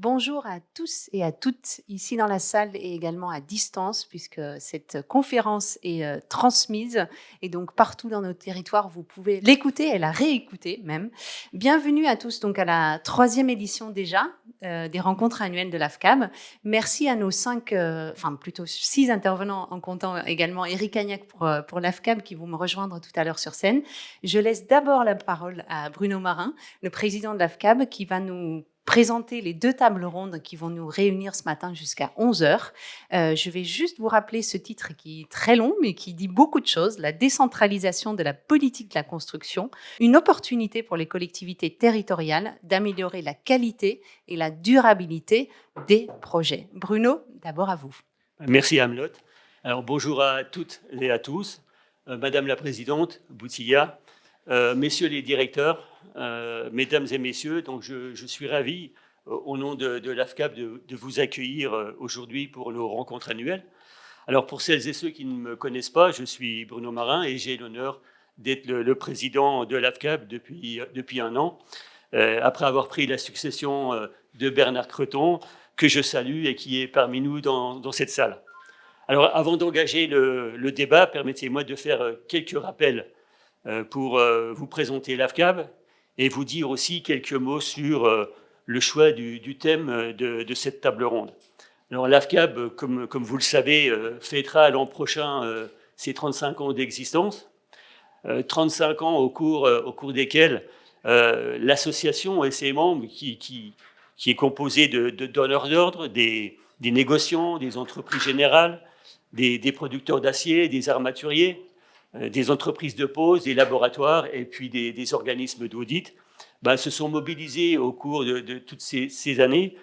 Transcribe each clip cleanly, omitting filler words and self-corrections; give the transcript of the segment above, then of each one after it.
Bonjour à tous et à toutes ici dans la salle et également à distance puisque cette conférence est transmise et donc partout dans nos territoires vous pouvez l'écouter et la réécouter même. Bienvenue à tous donc à la 3e édition déjà des rencontres annuelles de l'AFCAB. Merci à nos 6 intervenants en comptant également Eric Agnac pour l'AFCAB qui vont me rejoindre tout à l'heure sur scène. Je laisse d'abord la parole à Bruno Marin, le président de l'AFCAB qui va nous présenter les 2 tables rondes qui vont nous réunir ce matin jusqu'à 11h. Je vais juste vous rappeler ce titre qui est très long, mais qui dit beaucoup de choses. La décentralisation de la politique de la construction, une opportunité pour les collectivités territoriales d'améliorer la qualité et la durabilité des projets. Bruno, d'abord à vous. Merci Amelot. Alors bonjour à toutes et à tous. Madame la Présidente Boutilla, messieurs les directeurs, mesdames et messieurs, donc je suis ravi au nom de l'AFCAB de vous accueillir aujourd'hui pour nos rencontres annuelles. Alors pour celles et ceux qui ne me connaissent pas, je suis Bruno Marin et j'ai l'honneur d'être le président de l'AFCAB depuis un an, après avoir pris la succession de Bernard Creton, que je salue et qui est parmi nous dans cette salle. Alors avant d'engager le débat, permettez-moi de faire quelques rappels pour vous présenter l'AFCAB et vous dire aussi quelques mots sur le choix du thème de cette table ronde. Alors l'AFCAB, comme vous le savez, fêtera l'an prochain ses 35 ans d'existence. 35 ans au cours desquels l'association et ses membres, qui est composée de donneurs d'ordre, des négociants, des entreprises générales, des producteurs d'acier, des armaturiers, des entreprises de pose, des laboratoires et puis des organismes d'audit, se sont mobilisés au cours de toutes ces années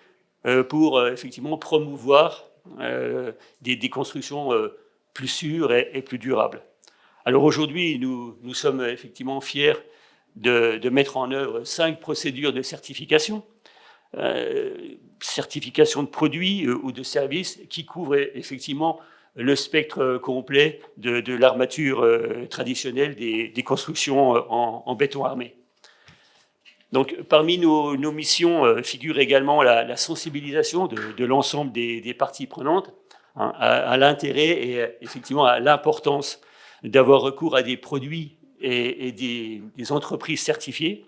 pour effectivement promouvoir des constructions plus sûres et plus durables. Alors aujourd'hui, nous sommes effectivement fiers de mettre en œuvre 5 procédures de certification, certification de produits ou de services qui couvrent effectivement le spectre complet de l'armature traditionnelle des constructions en béton armé. Donc, parmi nos missions figure également la sensibilisation de l'ensemble des parties prenantes à l'intérêt et effectivement à l'importance d'avoir recours à des produits et des entreprises certifiées.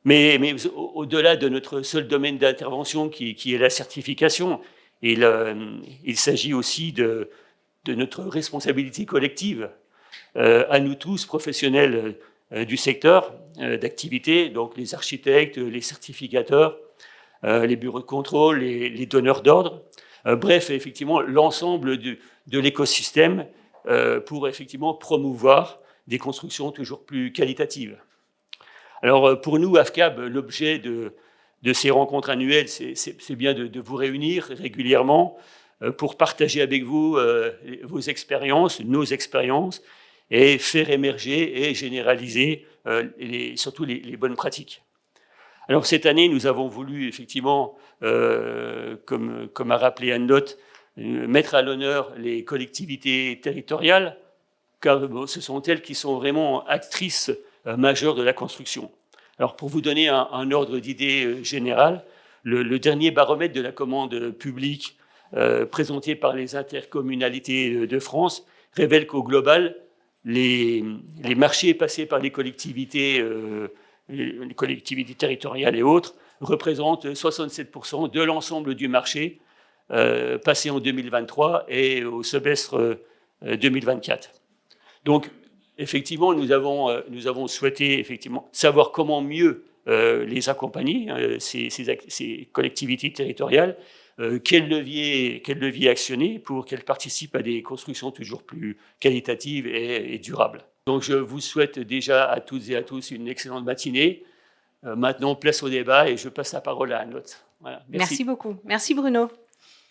Mais au-delà de notre seul domaine d'intervention qui est la certification, il s'agit aussi de notre responsabilité collective à nous tous, professionnels du secteur d'activité, donc les architectes, les certificateurs, les bureaux de contrôle, les donneurs d'ordre, bref, effectivement, l'ensemble de l'écosystème pour effectivement promouvoir des constructions toujours plus qualitatives. Alors pour nous, AFCAB, l'objet de ces rencontres annuelles, c'est bien de vous réunir régulièrement pour partager avec vous vos expériences, nos expériences, et faire émerger et généraliser surtout les bonnes pratiques. Alors cette année, nous avons voulu effectivement, comme a rappelé Anne-Lotte, mettre à l'honneur les collectivités territoriales, car ce sont elles qui sont vraiment actrices majeures de la construction. Alors pour vous donner un ordre d'idée général, le dernier baromètre de la commande publique présenté par les intercommunalités de France révèle qu'au global, les marchés passés par les collectivités territoriales et autres représentent 67% de l'ensemble du marché passé en 2023 et au semestre 2024. Donc, effectivement, nous avons souhaité effectivement savoir comment mieux les accompagner, ces collectivités territoriales, quel levier actionner pour qu'elles participent à des constructions toujours plus qualitatives et durables. Donc je vous souhaite déjà à toutes et à tous une excellente matinée. Maintenant, place au débat et je passe la parole à Anne-Lotte. Voilà, merci beaucoup. Merci Bruno.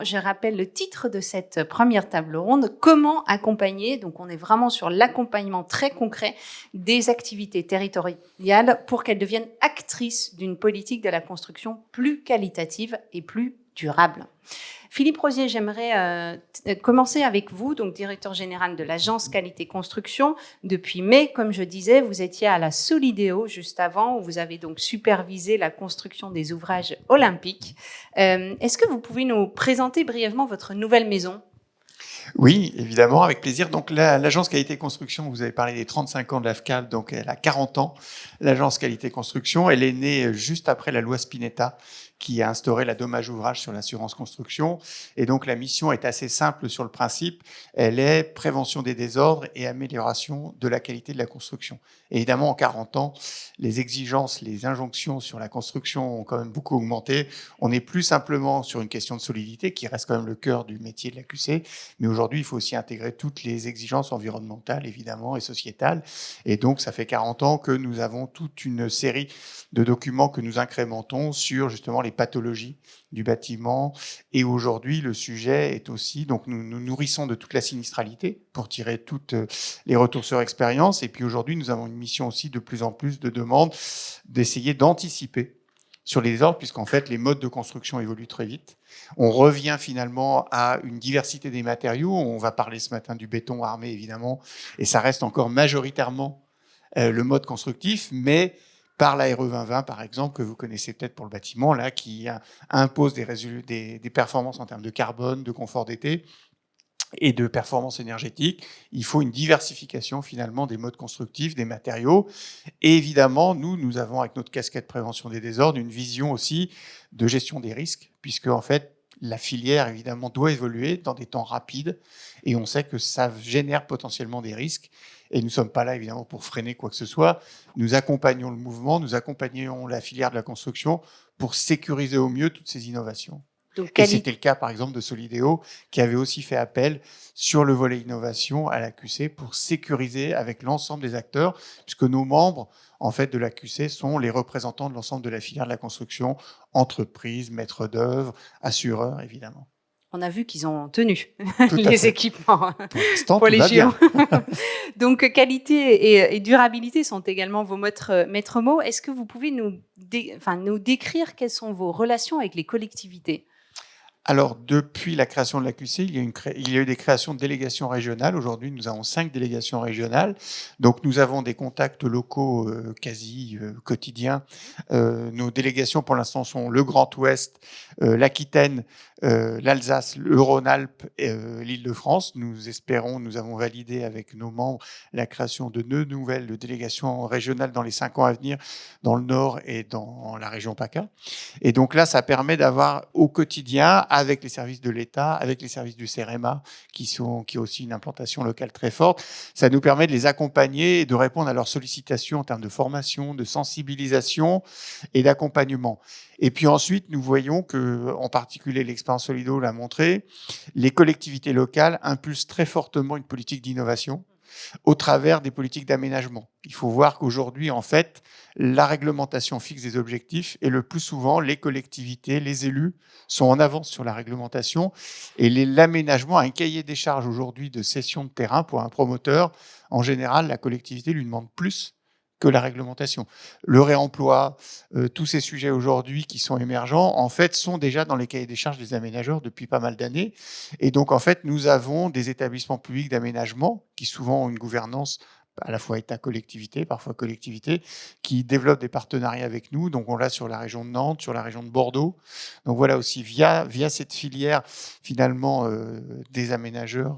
Je rappelle le titre de cette première table ronde, comment accompagner, donc on est vraiment sur l'accompagnement très concret des activités territoriales pour qu'elles deviennent actrices d'une politique de la construction plus qualitative et plus durable. Philippe Rosier, j'aimerais commencer avec vous, donc directeur général de l'agence Qualité Construction. Depuis mai, comme je disais, vous étiez à la Solidéo juste avant, où vous avez donc supervisé la construction des ouvrages olympiques. Est-ce que vous pouvez nous présenter brièvement votre nouvelle maison ? Oui, évidemment, avec plaisir. Donc, l'agence Qualité Construction, vous avez parlé des 35 ans de l'AFCAL, donc elle a 40 ans. L'agence Qualité Construction, elle est née juste après la loi Spinetta, qui a instauré la dommage ouvrage sur l'assurance construction. Et donc, la mission est assez simple sur le principe. Elle est prévention des désordres et amélioration de la qualité de la construction. Et évidemment, en 40 ans, les exigences, les injonctions sur la construction ont quand même beaucoup augmenté. On n'est plus simplement sur une question de solidité, qui reste quand même le cœur du métier de la QC, mais aujourd'hui, il faut aussi intégrer toutes les exigences environnementales, évidemment, et sociétales. Et donc, ça fait 40 ans que nous avons toute une série de documents que nous incrémentons sur justement les pathologies du bâtiment. Et aujourd'hui, le sujet est aussi, donc nous nourrissons de toute la sinistralité pour tirer toutes les retours sur expérience. Et puis aujourd'hui, nous avons une mission aussi de plus en plus de demandes d'essayer d'anticiper sur les désordres, puisqu'en fait, les modes de construction évoluent très vite. On revient finalement à une diversité des matériaux. On va parler ce matin du béton armé, évidemment, et ça reste encore majoritairement le mode constructif, mais par la RE 2020, par exemple, que vous connaissez peut-être pour le bâtiment, là, qui impose des performances en termes de carbone, de confort d'été et de performance énergétique. Il faut une diversification, finalement, des modes constructifs, des matériaux. Et évidemment, nous avons, avec notre casquette prévention des désordres, une vision aussi de gestion des risques, puisque, en fait, la filière, évidemment, doit évoluer dans des temps rapides. Et on sait que ça génère potentiellement des risques. Et nous ne sommes pas là, évidemment, pour freiner quoi que ce soit. Nous accompagnons le mouvement, nous accompagnons la filière de la construction pour sécuriser au mieux toutes ces innovations. Et c'était le cas, par exemple, de Solidéo, qui avait aussi fait appel sur le volet innovation à la QC pour sécuriser avec l'ensemble des acteurs, puisque nos membres, en fait, de la QC sont les représentants de l'ensemble de la filière de la construction, entreprises, maîtres d'œuvre, assureurs, évidemment. On a vu qu'ils ont tenu les équipements pour les JO. Donc, qualité et durabilité sont également vos maîtres mots. Est-ce que vous pouvez nous décrire quelles sont vos relations avec les collectivités ? Alors, depuis la création de la QC, il y a eu des créations de délégations régionales. Aujourd'hui, nous avons 5 délégations régionales. Donc, nous avons des contacts locaux quasi quotidiens. Nos délégations, pour l'instant, sont le Grand Ouest, l'Aquitaine, l'Alsace, le Rhône-Alpes et l'Île-de-France. Nous avons validé avec nos membres la création de 2 nouvelles délégations régionales dans les 5 ans à venir, dans le Nord et dans la région PACA. Et donc là, ça permet d'avoir au quotidien, avec les services de l'État, avec les services du CEREMA, qui ont aussi une implantation locale très forte, ça nous permet de les accompagner et de répondre à leurs sollicitations en termes de formation, de sensibilisation et d'accompagnement. Et puis ensuite, nous voyons que, en particulier l'expérience Solido l'a montré, les collectivités locales impulsent très fortement une politique d'innovation au travers des politiques d'aménagement. Il faut voir qu'aujourd'hui, en fait, la réglementation fixe des objectifs et le plus souvent, les collectivités, les élus sont en avance sur la réglementation et l'aménagement a un cahier des charges aujourd'hui de cession de terrain pour un promoteur. En général, la collectivité lui demande plus que la réglementation. Le réemploi, tous ces sujets aujourd'hui qui sont émergents, en fait, sont déjà dans les cahiers des charges des aménageurs depuis pas mal d'années. Et donc, en fait, nous avons des établissements publics d'aménagement qui souvent ont une gouvernance à la fois État-collectivité, parfois collectivité, qui développent des partenariats avec nous. Donc, on l'a sur la région de Nantes, sur la région de Bordeaux. Donc, voilà aussi, via cette filière, finalement, des aménageurs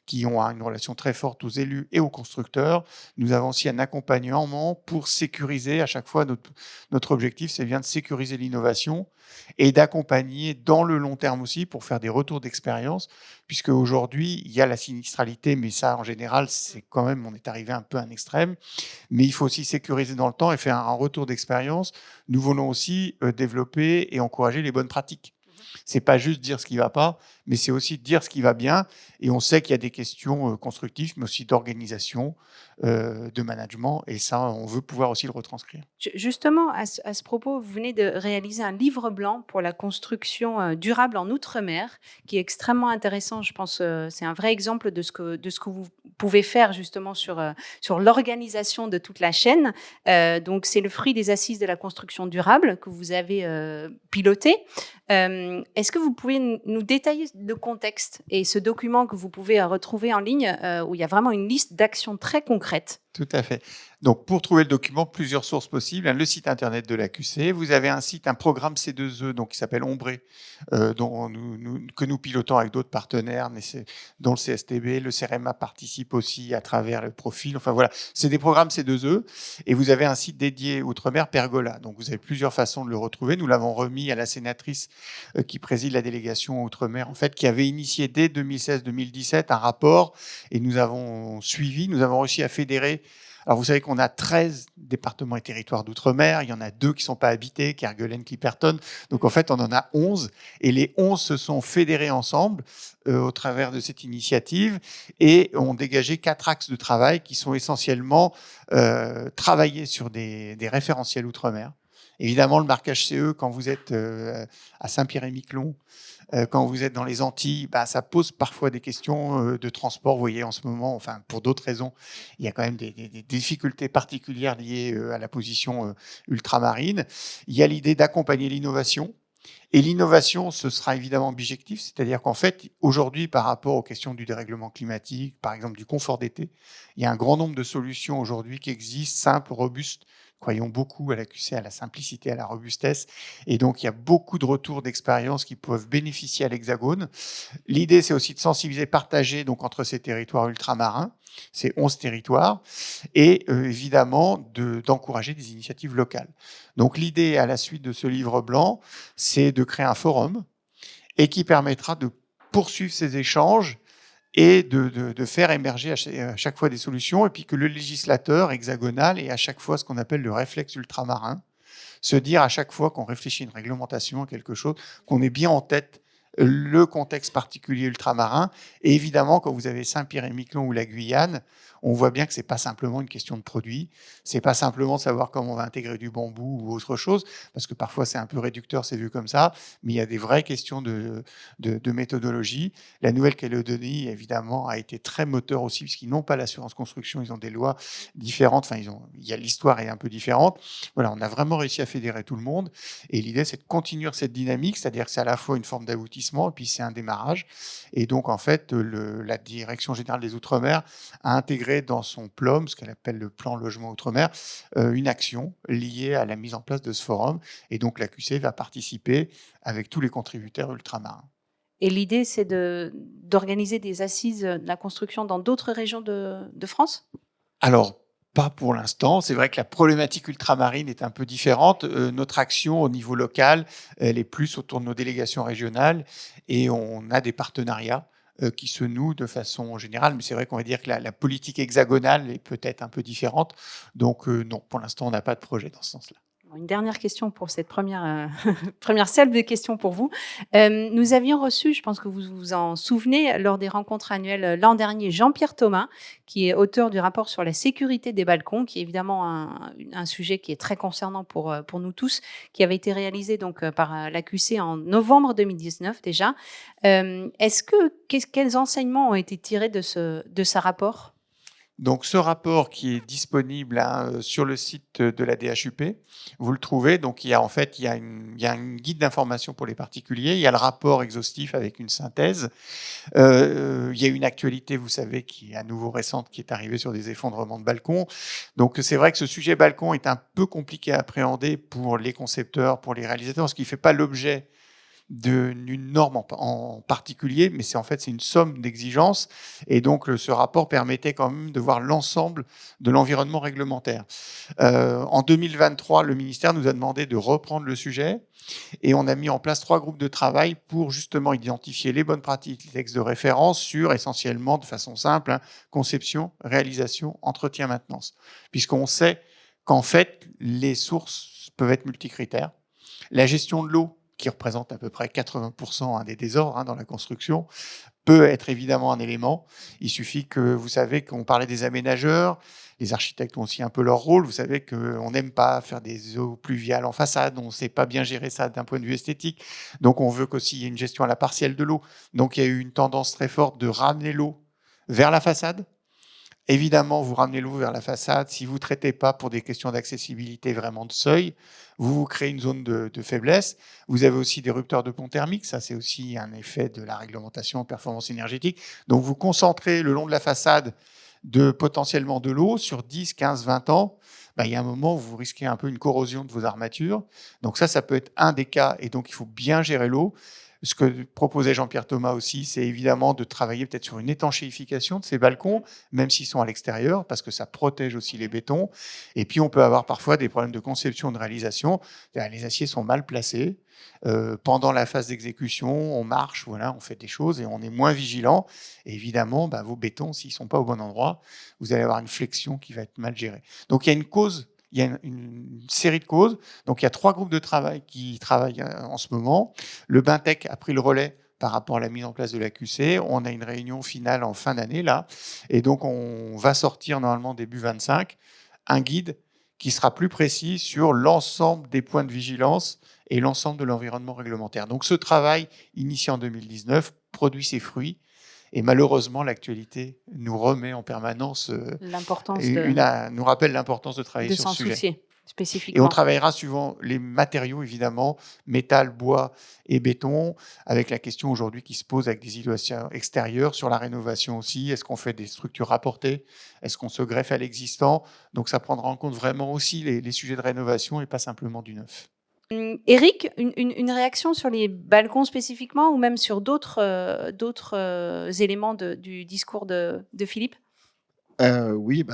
qui ont une relation très forte aux élus et aux constructeurs, nous avons aussi un accompagnement pour sécuriser, à chaque fois, notre objectif, c'est bien de sécuriser l'innovation et d'accompagner dans le long terme aussi pour faire des retours d'expérience, puisque aujourd'hui, il y a la sinistralité, mais ça, en général, c'est quand même, on est arrivé un peu à un extrême, mais il faut aussi sécuriser dans le temps et faire un retour d'expérience. Nous voulons aussi développer et encourager les bonnes pratiques. C'est pas juste dire ce qui va pas, mais c'est aussi de dire ce qui va bien. Et on sait qu'il y a des questions constructives, mais aussi d'organisation, de management. Et ça, on veut pouvoir aussi le retranscrire. Justement, à ce propos, vous venez de réaliser un livre blanc pour la construction durable en Outre-mer, qui est extrêmement intéressant. Je pense c'est un vrai exemple de ce que vous pouvez faire justement sur l'organisation de toute la chaîne. Donc, c'est le fruit des assises de la construction durable que vous avez piloté. Est-ce que vous pouvez nous détailler le contexte et ce document que vous pouvez retrouver en ligne, où il y a vraiment une liste d'actions très concrètes? Tout à fait. Donc, pour trouver le document, plusieurs sources possibles. Le site internet de l'AQC. Vous avez un programme C2E donc, qui s'appelle Ombré, que nous pilotons avec d'autres partenaires, dont le CSTB. Le CEREMA participe aussi à travers le profil. Enfin voilà, c'est des programmes C2E. Et vous avez un site dédié Outre-mer, Pergola. Donc, vous avez plusieurs façons de le retrouver. Nous l'avons remis à la sénatrice qui préside la délégation Outre-mer, en fait, qui avait initié dès 2016-2017 un rapport. Et nous avons suivi, nous avons réussi à fédérer. Alors, vous savez qu'on a 13 départements et territoires d'outre-mer. Il y en a 2 qui ne sont pas habités, Kerguelen, Clipperton. Donc, en fait, on en a 11. Et les 11 se sont fédérés ensemble au travers de cette initiative et ont dégagé 4 axes de travail qui sont essentiellement travailler sur des référentiels outre-mer. Évidemment, le marquage CE, quand vous êtes à Saint-Pierre-et-Miquelon, quand vous êtes dans les Antilles, ça pose parfois des questions de transport. Vous voyez, en ce moment, enfin, pour d'autres raisons, il y a quand même des difficultés particulières liées à la position ultramarine. Il y a l'idée d'accompagner l'innovation. Et l'innovation, ce sera évidemment bijectif, c'est-à-dire qu'en fait, aujourd'hui, par rapport aux questions du dérèglement climatique, par exemple du confort d'été, il y a un grand nombre de solutions aujourd'hui qui existent, simples, robustes. Croyons beaucoup à l'AQC, à la simplicité, à la robustesse. Et donc, il y a beaucoup de retours d'expérience qui peuvent bénéficier à l'Hexagone. L'idée, c'est aussi de sensibiliser, partager donc, entre ces territoires ultramarins, ces 11 territoires, et évidemment d'encourager des initiatives locales. Donc l'idée, à la suite de ce livre blanc, c'est de créer un forum et qui permettra de poursuivre ces échanges et de faire émerger à chaque fois des solutions, et puis que le législateur hexagonal ait à chaque fois ce qu'on appelle le réflexe ultramarin, se dire à chaque fois qu'on réfléchit à une réglementation, à quelque chose, qu'on ait bien en tête le contexte particulier ultramarin. Et évidemment, quand vous avez Saint-Pierre-et-Miquelon ou la Guyane, on voit bien que ce n'est pas simplement une question de produit, ce n'est pas simplement de savoir comment on va intégrer du bambou ou autre chose, parce que parfois c'est un peu réducteur, c'est vu comme ça, mais il y a des vraies questions de méthodologie. La Nouvelle-Calédonie, évidemment, a été très moteur aussi, puisqu'ils n'ont pas l'assurance construction, ils ont des lois différentes, enfin, l'histoire est un peu différente. Voilà, on a vraiment réussi à fédérer tout le monde, et l'idée, c'est de continuer cette dynamique, c'est-à-dire que c'est à la fois une forme d'aboutissement, et puis c'est un démarrage. Et donc, en fait, la Direction générale des Outre-mer a intégré dans son PLOM, ce qu'elle appelle le plan logement outre-mer, une action liée à la mise en place de ce forum. Et donc, l'AQC va participer avec tous les contributeurs ultramarins. Et l'idée, c'est d'organiser des assises de la construction dans d'autres régions de France? Alors, pas pour l'instant. C'est vrai que la problématique ultramarine est un peu différente. Notre action au niveau local, elle est plus autour de nos délégations régionales et on a des partenariats qui se nouent de façon générale. Mais c'est vrai qu'on va dire que la politique hexagonale est peut-être un peu différente. Donc non, pour l'instant, on n'a pas de projet dans ce sens-là. Une dernière question pour cette première salve de questions pour vous. Nous avions reçu, je pense que vous vous en souvenez, lors des rencontres annuelles l'an dernier, Jean-Pierre Thomas, qui est auteur du rapport sur la sécurité des balcons, qui est évidemment un sujet qui est très concernant pour nous tous, qui avait été réalisé donc par l'AQC en novembre 2019 déjà. Quels enseignements ont été tirés de ce rapport ? Donc, ce rapport qui est disponible sur le site de la DHUP, vous le trouvez. Donc, il y a un guide d'information pour les particuliers. Il y a le rapport exhaustif avec une synthèse. Il y a une actualité, vous savez, qui est à nouveau récente, qui est arrivée sur des effondrements de balcons. Donc, c'est vrai que ce sujet balcon est un peu compliqué à appréhender pour les concepteurs, pour les réalisateurs, parce qu'il ne fait pas l'objet d'une norme en particulier, mais c'est une somme d'exigences. Et donc, ce rapport permettait quand même de voir l'ensemble de l'environnement réglementaire. En 2023, le ministère nous a demandé de reprendre le sujet et on a mis en place 3 groupes de travail pour justement identifier les bonnes pratiques, les textes de référence sur essentiellement, de façon simple, conception, réalisation, entretien, maintenance. Puisqu'on sait qu'en fait, les sources peuvent être multicritères. La gestion de l'eau, qui représente à peu près 80% des désordres dans la construction, peut être évidemment un élément. Il suffit que, vous savez qu'on parlait des aménageurs, les architectes ont aussi un peu leur rôle. Vous savez qu'on n'aime pas faire des eaux pluviales en façade, on ne sait pas bien gérer ça d'un point de vue esthétique. Donc on veut qu'aussi il y ait une gestion à la partielle de l'eau. Donc il y a eu une tendance très forte de ramener l'eau vers la façade. Évidemment, vous ramenez l'eau vers la façade. Si vous ne traitez pas pour des questions d'accessibilité vraiment de seuil, vous créez une zone de faiblesse. Vous avez aussi des rupteurs de pont thermique. Ça, c'est aussi un effet de la réglementation en performance énergétique. Donc, vous concentrez le long de la façade potentiellement de l'eau sur 10, 15, 20 ans. Il y a un moment où vous risquez un peu une corrosion de vos armatures. Donc ça peut être un des cas. Et donc, il faut bien gérer l'eau. Ce que proposait Jean-Pierre Thomas aussi, c'est évidemment de travailler peut-être sur une étanchéification de ces balcons, même s'ils sont à l'extérieur, parce que ça protège aussi les bétons. Et puis, on peut avoir parfois des problèmes de conception, de réalisation. Les aciers sont mal placés. Pendant la phase d'exécution, on marche, on fait des choses et on est moins vigilant. Et évidemment, vos bétons, s'ils ne sont pas au bon endroit, vous allez avoir une flexion qui va être mal gérée. Donc, il y a une cause. Il y a une série de causes. Donc, il y a 3 groupes de travail qui travaillent en ce moment. Le BINTEC a pris le relais par rapport à la mise en place de la QC. On a une réunion finale en fin d'année, là. Et donc, on va sortir normalement début 25 un guide qui sera plus précis sur l'ensemble des points de vigilance et l'ensemble de l'environnement réglementaire. Donc, ce travail, initié en 2019, produit ses fruits. Et malheureusement, l'actualité nous remet en permanence, nous rappelle l'importance de travailler sur ce sujet. De s'en soucier Et spécifiquement. on travaillera suivant les matériaux, évidemment, métal, bois et béton, avec la question aujourd'hui qui se pose avec des innovations extérieures sur la rénovation aussi. Est-ce qu'on fait des structures rapportées? Est-ce qu'on se greffe à l'existant? Donc ça prendra en compte vraiment aussi les sujets de rénovation et pas simplement du neuf. Éric, une réaction sur les balcons spécifiquement ou même sur d'autres éléments du discours de Philippe? Oui,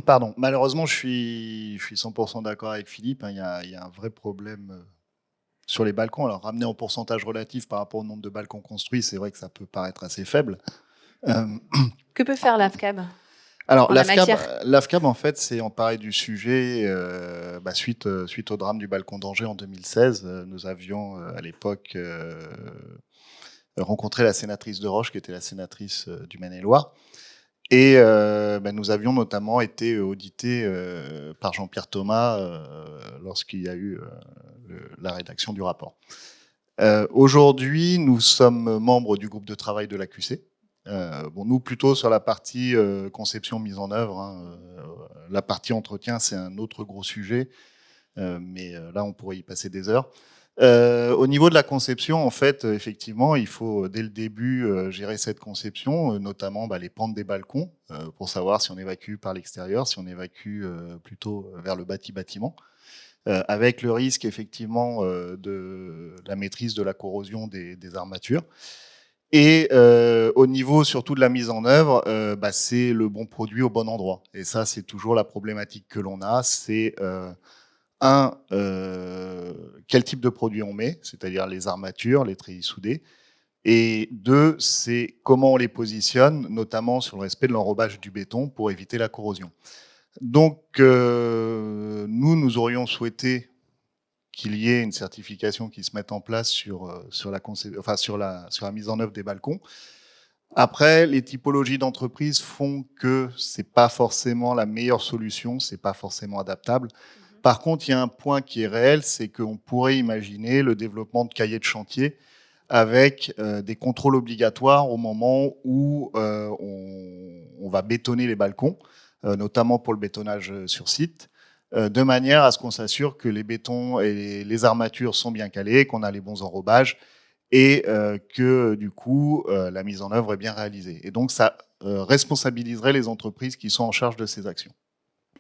pardon. Malheureusement, je suis 100% d'accord avec Philippe. Il y a un vrai problème sur les balcons. Alors, ramener en pourcentage relatif par rapport au nombre de balcons construits, c'est vrai que ça peut paraître assez faible. Que peut faire l'AFCAB? Alors, l'AFCAB, en fait, s'est emparé du sujet suite au drame du balcon d'Angers en 2016. Nous avions, à l'époque, rencontré la sénatrice de Roche, qui était la sénatrice du Maine-et-Loire. Et nous avions notamment été audités par Jean-Pierre Thomas lorsqu'il y a eu la rédaction du rapport. Aujourd'hui, nous sommes membres du groupe de travail de l'AQC. Nous, plutôt sur la partie conception, mise en œuvre. La partie entretien, c'est un autre gros sujet, mais là, on pourrait y passer des heures. Au niveau de la conception, en fait, effectivement, il faut dès le début gérer cette conception, notamment les pentes des balcons, pour savoir si on évacue par l'extérieur, si on évacue plutôt vers le bâtiment, avec le risque effectivement de la maîtrise de la corrosion des armatures. Et au niveau surtout de la mise en œuvre, c'est le bon produit au bon endroit. Et ça, c'est toujours la problématique que l'on a, c'est quel type de produit on met, c'est-à-dire les armatures, les treillis soudés. Et 2, c'est comment on les positionne, notamment sur le respect de l'enrobage du béton pour éviter la corrosion. Donc, nous aurions souhaité qu'il y ait une certification qui se mette en place sur la mise en œuvre des balcons. Après, les typologies d'entreprises font que c'est pas forcément la meilleure solution, c'est pas forcément adaptable. Par contre, il y a un point qui est réel, c'est qu'on pourrait imaginer le développement de cahiers de chantier avec des contrôles obligatoires au moment où on va bétonner les balcons, notamment pour le bétonnage sur site, de manière à ce qu'on s'assure que les bétons et les armatures sont bien calés, qu'on a les bons enrobages et que du coup la mise en œuvre est bien réalisée. Et donc ça responsabiliserait les entreprises qui sont en charge de ces actions.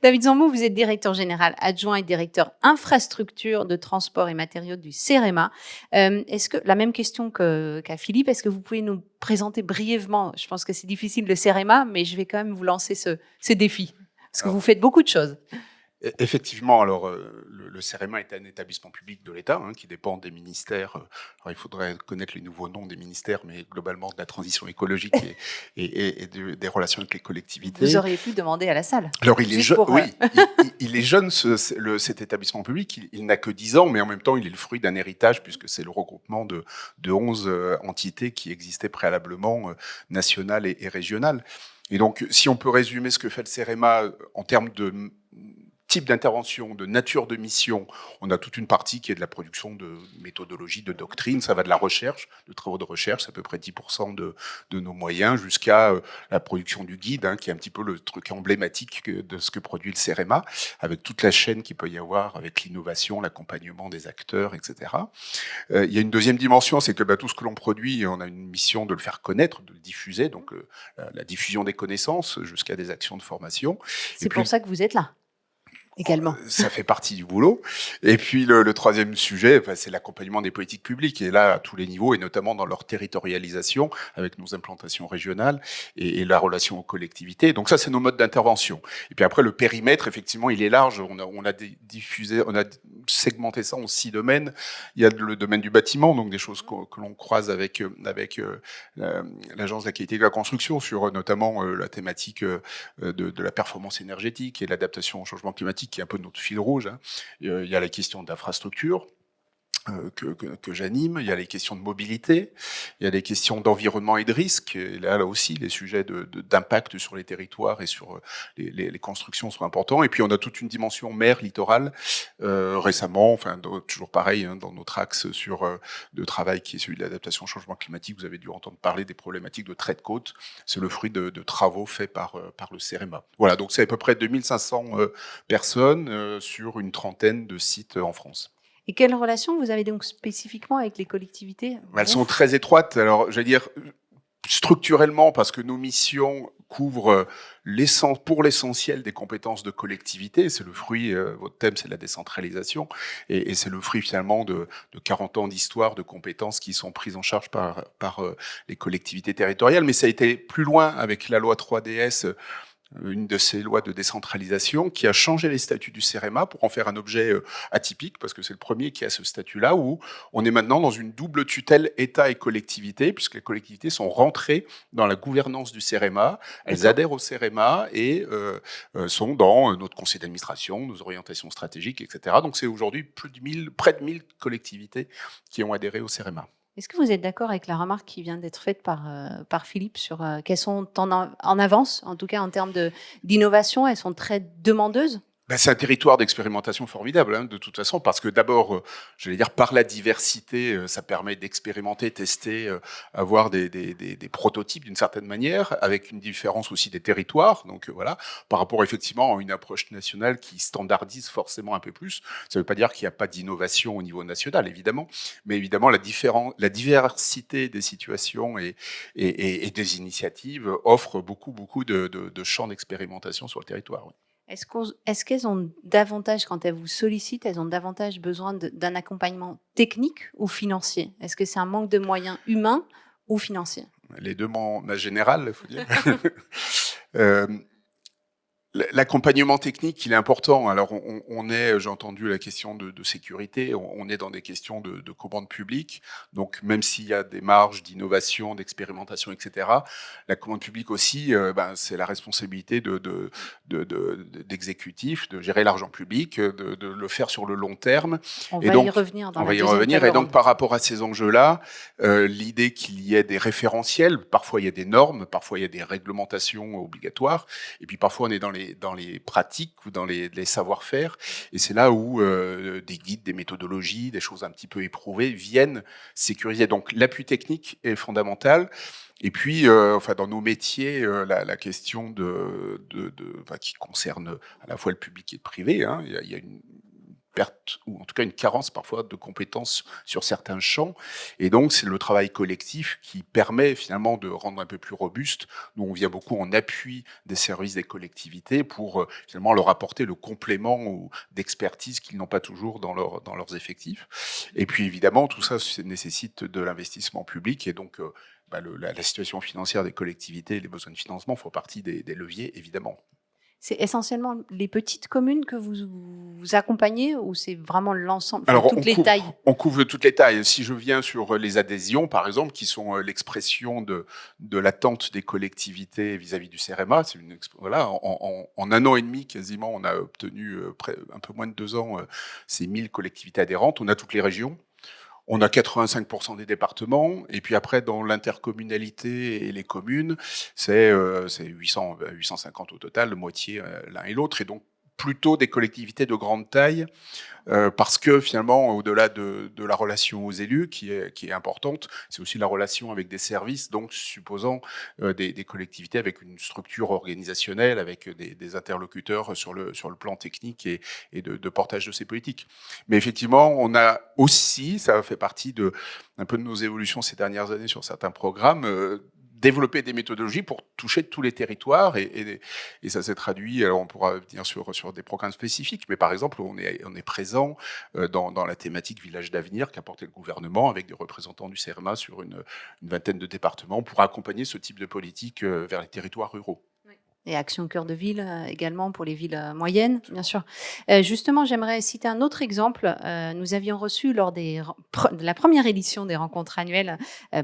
David Zambo, vous êtes directeur général adjoint et directeur infrastructure de transport et matériaux du CEREMA. Est-ce que, la même question qu'à Philippe, est-ce que vous pouvez nous présenter brièvement, je pense que c'est difficile, le CEREMA, mais je vais quand même vous lancer ce défi, parce que vous faites beaucoup de choses. Effectivement, alors le CEREMA est un établissement public de l'État qui dépend des ministères. Alors il faudrait connaître les nouveaux noms des ministères, mais globalement de la transition écologique et des relations avec les collectivités. Vous auriez pu demander à la salle. Alors il est Juste jeune, pour, oui, il est jeune cet établissement public. Il n'a que 10 ans, mais en même temps il est le fruit d'un héritage puisque c'est le regroupement de 11 entités qui existaient préalablement, nationales et régionales. Et donc, si on peut résumer ce que fait le CEREMA en termes de type d'intervention, de nature de mission, on a toute une partie qui est de la production de méthodologie, de doctrine, ça va de la recherche, de travaux de recherche, c'est à peu près 10% de nos moyens, jusqu'à la production du guide, qui est un petit peu le truc emblématique de ce que produit le CEREMA, avec toute la chaîne qu'il peut y avoir, avec l'innovation, l'accompagnement des acteurs, etc. Il y a une deuxième dimension, c'est que tout ce que l'on produit, on a une mission de le faire connaître, de le diffuser, donc la diffusion des connaissances jusqu'à des actions de formation. C'est pour ça que vous êtes là. Également. Ça fait partie du boulot. Et puis le troisième sujet, c'est l'accompagnement des politiques publiques, et là à tous les niveaux, et notamment dans leur territorialisation, avec nos implantations régionales et la relation aux collectivités. Donc ça, c'est nos modes d'intervention. Et puis après, le périmètre, effectivement, il est large. On a diffusé, on a segmenté ça en 6 domaines. Il y a le domaine du bâtiment, donc des choses que l'on croise avec l'Agence de la qualité de la construction, sur notamment la thématique de la performance énergétique et l'adaptation au changement climatique, qui est un peu notre fil rouge. Il y a la question d'infrastructure que j'anime, il y a les questions de mobilité, il y a les questions d'environnement et de risque, et là aussi les sujets d'impact sur les territoires et sur les constructions sont importants, et puis on a toute une dimension mer, littoral, récemment, toujours pareil, dans notre axe de travail qui est celui de l'adaptation au changement climatique, vous avez dû entendre parler des problématiques de trait de côte, c'est le fruit de travaux faits par le CEREMA. Voilà, donc c'est à peu près 2500 personnes sur une trentaine de sites en France. Et quelles relations vous avez donc spécifiquement avec les collectivités? Elles sont très étroites. Alors, j'allais dire structurellement, parce que nos missions couvrent pour l'essentiel des compétences de collectivité. C'est le fruit, votre thème, c'est la décentralisation, et c'est le fruit finalement de 40 ans d'histoire, de compétences qui sont prises en charge par les collectivités territoriales. Mais ça a été plus loin avec la loi 3DS, une de ces lois de décentralisation qui a changé les statuts du CEREMA pour en faire un objet atypique, parce que c'est le premier qui a ce statut-là, où on est maintenant dans une double tutelle État et collectivité, puisque les collectivités sont rentrées dans la gouvernance du CEREMA, elles adhèrent au CEREMA et sont dans notre conseil d'administration, nos orientations stratégiques, etc. Donc c'est aujourd'hui près de 1000 collectivités qui ont adhéré au CEREMA. Est-ce que vous êtes d'accord avec la remarque qui vient d'être faite par Philippe sur qu'elles sont en avance, en tout cas en termes d'innovation, elles sont très demandeuses? C'est un territoire d'expérimentation formidable, de toute façon, parce que d'abord, j'allais dire, par la diversité, ça permet d'expérimenter, tester, avoir des prototypes d'une certaine manière, avec une différence aussi des territoires. Donc voilà, par rapport effectivement à une approche nationale qui standardise forcément un peu plus. Ça ne veut pas dire qu'il n'y a pas d'innovation au niveau national, évidemment, mais évidemment la diversité des situations et des initiatives offre beaucoup de champs d'expérimentation sur le territoire. Oui. Est-ce qu'elles ont davantage, quand elles vous sollicitent, elles ont davantage besoin d'un accompagnement technique ou financier? Est-ce que c'est un manque de moyens humains ou financiers? Les deux en général, il faut dire. L'accompagnement technique, il est important. Alors, j'ai entendu la question de sécurité, on est dans des questions de commande publique. Donc, même s'il y a des marges d'innovation, d'expérimentation, etc., la commande publique aussi, c'est la responsabilité d'exécutifs, de gérer l'argent public, de le faire sur le long terme. On va y revenir dans la deuxième table ronde. Et donc, par rapport à ces enjeux-là, l'idée qu'il y ait des référentiels, parfois il y a des normes, parfois il y a des réglementations obligatoires, et puis parfois on est dans les pratiques ou dans les savoir-faire. Et c'est là où des guides, des méthodologies, des choses un petit peu éprouvées viennent sécuriser. Donc l'appui technique est fondamental. Et puis, dans nos métiers, la question qui concerne à la fois le public et le privé, il y a une perte, ou en tout cas une carence parfois de compétences sur certains champs. Et donc, c'est le travail collectif qui permet finalement de rendre un peu plus robuste. Nous, on vient beaucoup en appui des services des collectivités pour finalement leur apporter le complément d'expertise qu'ils n'ont pas toujours dans leurs effectifs. Et puis, évidemment, tout ça nécessite de l'investissement public. Et donc, la situation financière des collectivités et les besoins de financement font partie des leviers, évidemment. C'est essentiellement les petites communes que vous accompagnez ou c'est vraiment l'ensemble, enfin, Alors, toutes les tailles? on couvre toutes les tailles. Si je viens sur les adhésions, par exemple, qui sont l'expression de l'attente des collectivités vis-à-vis du CEREMA, voilà, en un an et demi quasiment, on a obtenu un peu moins de 2 ans ces 1000 collectivités adhérentes. On a toutes les régions. On a 85% des départements, et puis après, dans l'intercommunalité et les communes, c'est 850 au total, moitié l'un et l'autre, et donc plutôt des collectivités de grande taille, parce que finalement, au-delà de la relation aux élus, qui est importante, c'est aussi la relation avec des services, donc supposant des collectivités avec une structure organisationnelle, avec des interlocuteurs sur le plan technique et de portage de ces politiques. Mais effectivement, on a aussi, ça fait partie un peu de nos évolutions ces dernières années sur certains programmes, développer des méthodologies pour toucher tous les territoires et ça s'est traduit, alors on pourra venir sur des programmes spécifiques, mais par exemple, on est présent dans la thématique Village d'avenir qu'a porté le gouvernement avec des représentants du CERMA sur une vingtaine de départements pour accompagner ce type de politique vers les territoires ruraux. Et Action Cœur de Ville également pour les villes moyennes, bien sûr. Justement, j'aimerais citer un autre exemple. Nous avions reçu lors de la première édition des rencontres annuelles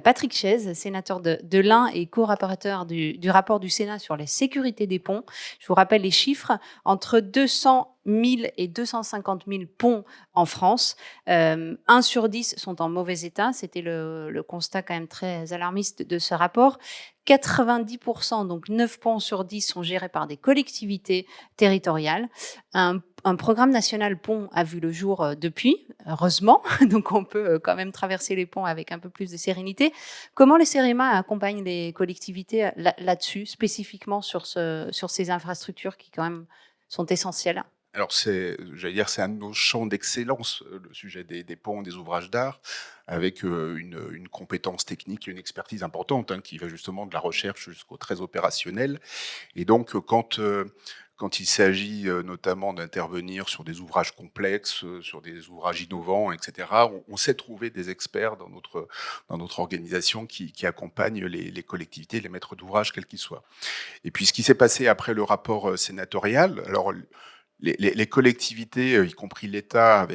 Patrick Chaise, sénateur de l'Ain et co-rapporteur du rapport du Sénat sur la sécurité des ponts. Je vous rappelle les chiffres, entre 200 000 et 250 000 ponts en France. 1 sur 10 sont en mauvais état. C'était le constat quand même très alarmiste de ce rapport. 90%, donc 9 ponts sur 10 sont gérés par des collectivités territoriales. Un programme national pont a vu le jour depuis, heureusement, donc on peut quand même traverser les ponts avec un peu plus de sérénité. Comment le CEREMA accompagne les collectivités là-dessus, spécifiquement sur ces infrastructures qui quand même sont essentielles? Alors, j'allais dire, c'est un de nos champs d'excellence, le sujet des ponts, des ouvrages d'art, avec une compétence technique et une expertise importante, hein, qui va justement de la recherche jusqu'au très opérationnel. Et donc, quand il s'agit notamment d'intervenir sur des ouvrages complexes, sur des ouvrages innovants, etc., on sait trouver des experts dans notre organisation qui accompagnent les collectivités, les maîtres d'ouvrage, quels qu'ils soient. Et puis, ce qui s'est passé après le rapport sénatorial, alors les collectivités, y compris l'État,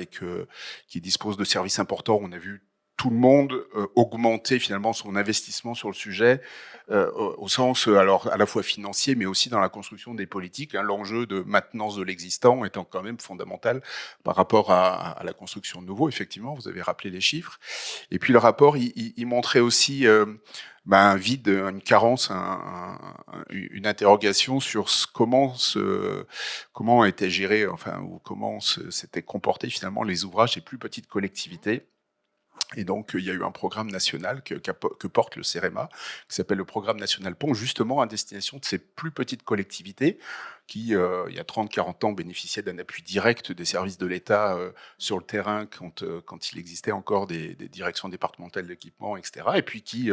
qui dispose de services importants, on a vu tout le monde augmenter finalement son investissement sur le sujet, au sens alors à la fois financier, mais aussi dans la construction des politiques, hein, l'enjeu de maintenance de l'existant étant quand même fondamental par rapport à la construction de nouveau. Effectivement, vous avez rappelé les chiffres. Et puis le rapport, il montrait aussi un vide, une carence, une interrogation sur comment étaient gérés, enfin, ou comment s'étaient comportés finalement les ouvrages des plus petites collectivités. Et donc, il y a eu un programme national que porte le CEREMA, qui s'appelle le Programme National Pont, justement à destination de ces plus petites collectivités qui, il y a 30-40 ans, bénéficiaient d'un appui direct des services de l'État sur le terrain quand il existait encore des directions départementales d'équipement, etc. Et puis qui,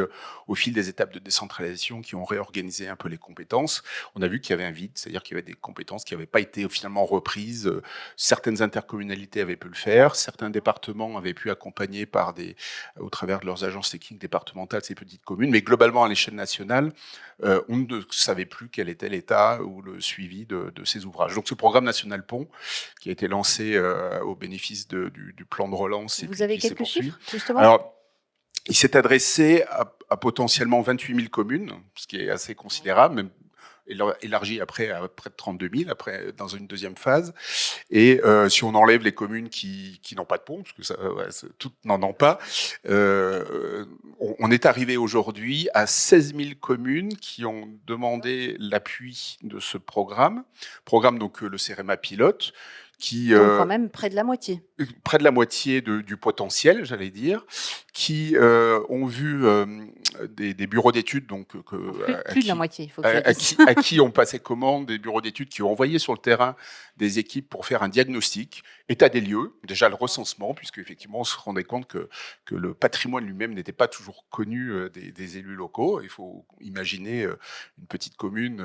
au fil des étapes de décentralisation, qui ont réorganisé un peu les compétences, on a vu qu'il y avait un vide, c'est-à-dire qu'il y avait des compétences qui n'avaient pas été finalement reprises. Certaines intercommunalités avaient pu le faire, certains départements avaient pu accompagner au travers de leurs agences techniques départementales ces petites communes, mais globalement à l'échelle nationale, on ne savait plus quel était l'état ou le suivi de ces ouvrages. Donc ce programme national pont, qui a été lancé au bénéfice du plan de relance. Vous avez quelques chiffres, justement? Alors, il s'est adressé à potentiellement 28 000 communes, ce qui est assez considérable, même élargi après à près de 32 000, après, dans une deuxième phase. Et si on enlève les communes qui n'ont pas de pont, parce que toutes n'en ont pas, on est arrivé aujourd'hui à 16 000 communes qui ont demandé l'appui de ce programme donc que le CEREMA pilote, qui Donc quand même près de la moitié. Près de la moitié du potentiel, j'allais dire, qui ont vu des bureaux d'études, donc plus de la moitié, il faut que à qui on passait commande, des bureaux d'études qui ont envoyé sur le terrain des équipes pour faire un diagnostic, état des lieux, déjà le recensement, puisque effectivement on se rendait compte que le patrimoine lui-même n'était pas toujours connu des élus locaux. Il faut imaginer une petite commune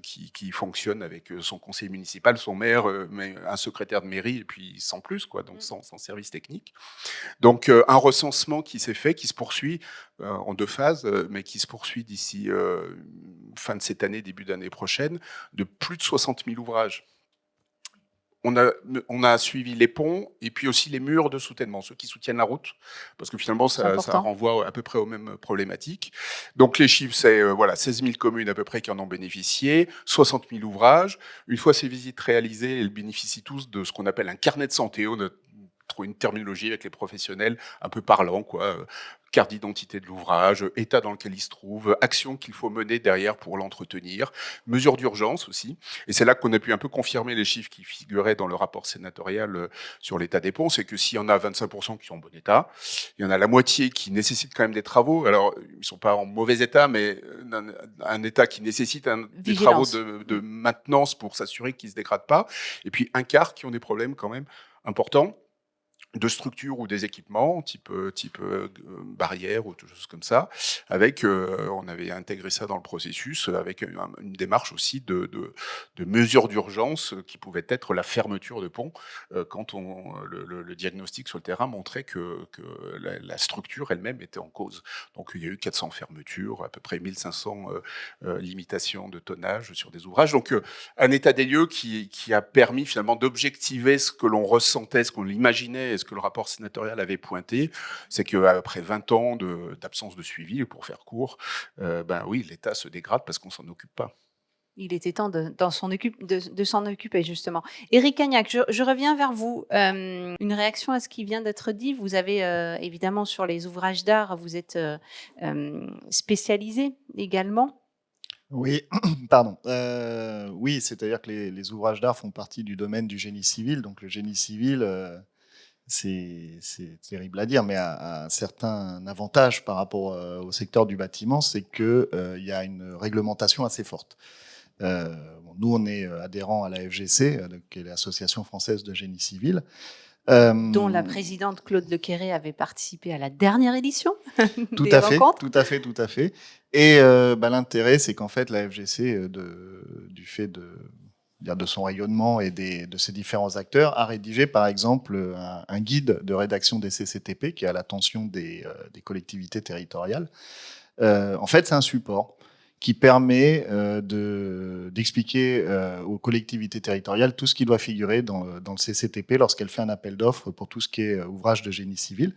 qui fonctionne avec son conseil municipal, son maire, mais un secrétaire de mairie et puis sans plus, quoi. Donc sans service technique. Donc un recensement qui s'est fait, qui se poursuit en 2 phases, mais qui se poursuit d'ici fin de cette année, début d'année prochaine, de plus de 60 000 ouvrages. On a suivi les ponts et puis aussi les murs de soutènement, ceux qui soutiennent la route, parce que finalement, ça renvoie à peu près aux mêmes problématiques. Donc les chiffres, c'est 16 000 communes à peu près qui en ont bénéficié, 60 000 ouvrages. Une fois ces visites réalisées, elles bénéficient tous de ce qu'on appelle un carnet de santé. On a trouvé une terminologie avec les professionnels un peu parlant, quoi. Carte d'identité de l'ouvrage, état dans lequel il se trouve, action qu'il faut mener derrière pour l'entretenir, mesures d'urgence aussi. Et c'est là qu'on a pu un peu confirmer les chiffres qui figuraient dans le rapport sénatorial sur l'état des ponts, c'est que s'il y en a 25% qui sont en bon état, il y en a la moitié qui nécessitent quand même des travaux. Alors, ils ne sont pas en mauvais état, mais un état qui nécessite des travaux de maintenance pour s'assurer qu'ils ne se dégradent pas. Et puis un quart qui ont des problèmes quand même importants, de structures ou des équipements, type barrière ou tout chose comme ça, avec, on avait intégré ça dans le processus, avec une démarche aussi de mesures d'urgence qui pouvaient être la fermeture de ponts, quand le diagnostic sur le terrain montrait que la structure elle-même était en cause. Donc il y a eu 400 fermetures, à peu près 1500 limitations de tonnage sur des ouvrages. Donc un état des lieux qui a permis finalement d'objectiver ce que l'on ressentait, ce qu'on imaginait, et ce que le rapport sénatorial avait pointé, c'est qu'après 20 ans d'absence de suivi, pour faire court, oui, l'État se dégrade parce qu'on ne s'en occupe pas. Il était temps de s'en occuper, justement. Éric Cagnac, je reviens vers vous. Une réaction à ce qui vient d'être dit. Vous avez, évidemment, sur les ouvrages d'art, vous êtes spécialisé également. Oui, pardon. Oui, c'est-à-dire que les ouvrages d'art font partie du domaine du génie civil. Donc le génie civil, c'est terrible à dire, mais a un certain avantage par rapport au secteur du bâtiment, c'est qu'il y a une réglementation assez forte. Nous, on est adhérents à la FGC, qui est l'Association française de génie civil. Dont la présidente Claude Lequéré avait participé à la dernière édition des rencontres. Tout à fait. Et l'intérêt, c'est qu'en fait, la FGC, du fait de son rayonnement et de ses différents acteurs, a rédigé, par exemple, un guide de rédaction des CCTP qui est à l'attention des collectivités territoriales. En fait, c'est un support qui permet d'expliquer aux collectivités territoriales tout ce qui doit figurer dans le CCTP lorsqu'elle fait un appel d'offres pour tout ce qui est ouvrage de génie civil.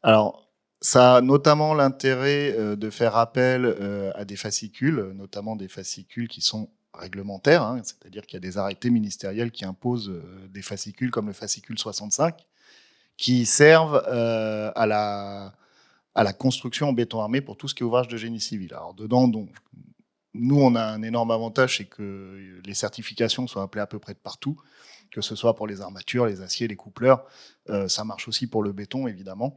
Alors, ça a notamment l'intérêt de faire appel à des fascicules, notamment des fascicules qui sont réglementaires, hein, c'est-à-dire qu'il y a des arrêtés ministériels qui imposent des fascicules comme le fascicule 65, qui servent à la construction en béton armé pour tout ce qui est ouvrage de génie civil. Alors dedans, donc, nous, on a un énorme avantage, c'est que les certifications sont appelées à peu près de partout, que ce soit pour les armatures, les aciers, les coupleurs. Ça marche aussi pour le béton, évidemment.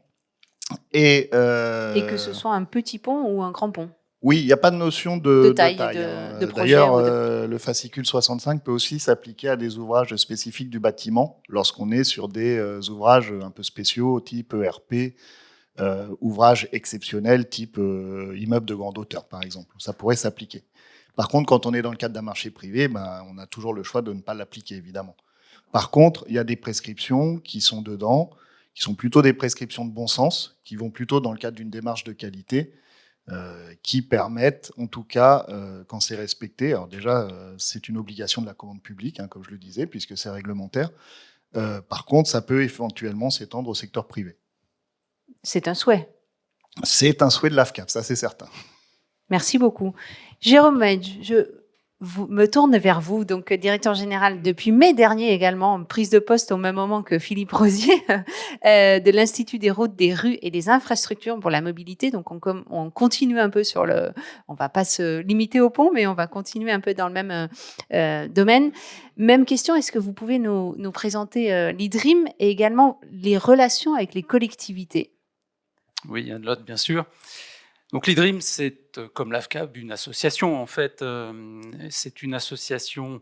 Et que ce soit un petit pont ou un grand pont. Oui, il n'y a pas de notion de taille. De projet. D'ailleurs, le fascicule 65 peut aussi s'appliquer à des ouvrages spécifiques du bâtiment, lorsqu'on est sur des ouvrages un peu spéciaux, type ERP, ouvrages exceptionnels, type immeuble de grande hauteur, par exemple. Ça pourrait s'appliquer. Par contre, quand on est dans le cadre d'un marché privé, on a toujours le choix de ne pas l'appliquer, évidemment. Par contre, il y a des prescriptions qui sont dedans, qui sont plutôt des prescriptions de bon sens, qui vont plutôt dans le cadre d'une démarche de qualité, qui permettent, en tout cas, quand c'est respecté, alors déjà, c'est une obligation de la commande publique, hein, comme je le disais, puisque c'est réglementaire. Par contre, ça peut éventuellement s'étendre au secteur privé. C'est un souhait. C'est un souhait de l'AFCAP, ça c'est certain. Merci beaucoup. Jérôme Medj, je me tourne vers vous, donc directeur général depuis mai dernier également, prise de poste au même moment que Philippe Rosier, de l'Institut des routes, des rues et des infrastructures pour la mobilité. Donc on continue un peu sur on va pas se limiter au pont, mais on va continuer un peu dans le même domaine. Même question, est-ce que vous pouvez nous présenter l'IDRIM et également les relations avec les collectivités? Oui, Anne-Lotte, bien sûr. Donc l'IDRIM, c'est comme l'AFCAP, une association en fait. C'est une association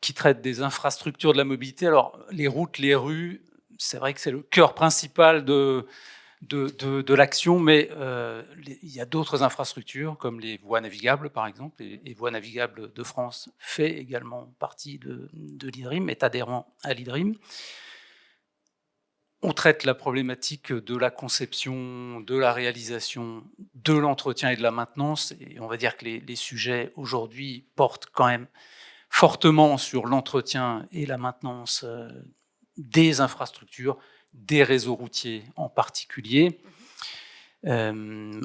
qui traite des infrastructures de la mobilité. Alors les routes, les rues, c'est vrai que c'est le cœur principal de l'action, mais il y a d'autres infrastructures comme les voies navigables par exemple. Et Voies navigables de France fait également partie de l'IDRIM, est adhérent à l'IDRIM. On traite la problématique de la conception, de la réalisation, de l'entretien et de la maintenance. Et on va dire que les sujets aujourd'hui portent quand même fortement sur l'entretien et la maintenance des infrastructures, des réseaux routiers en particulier. On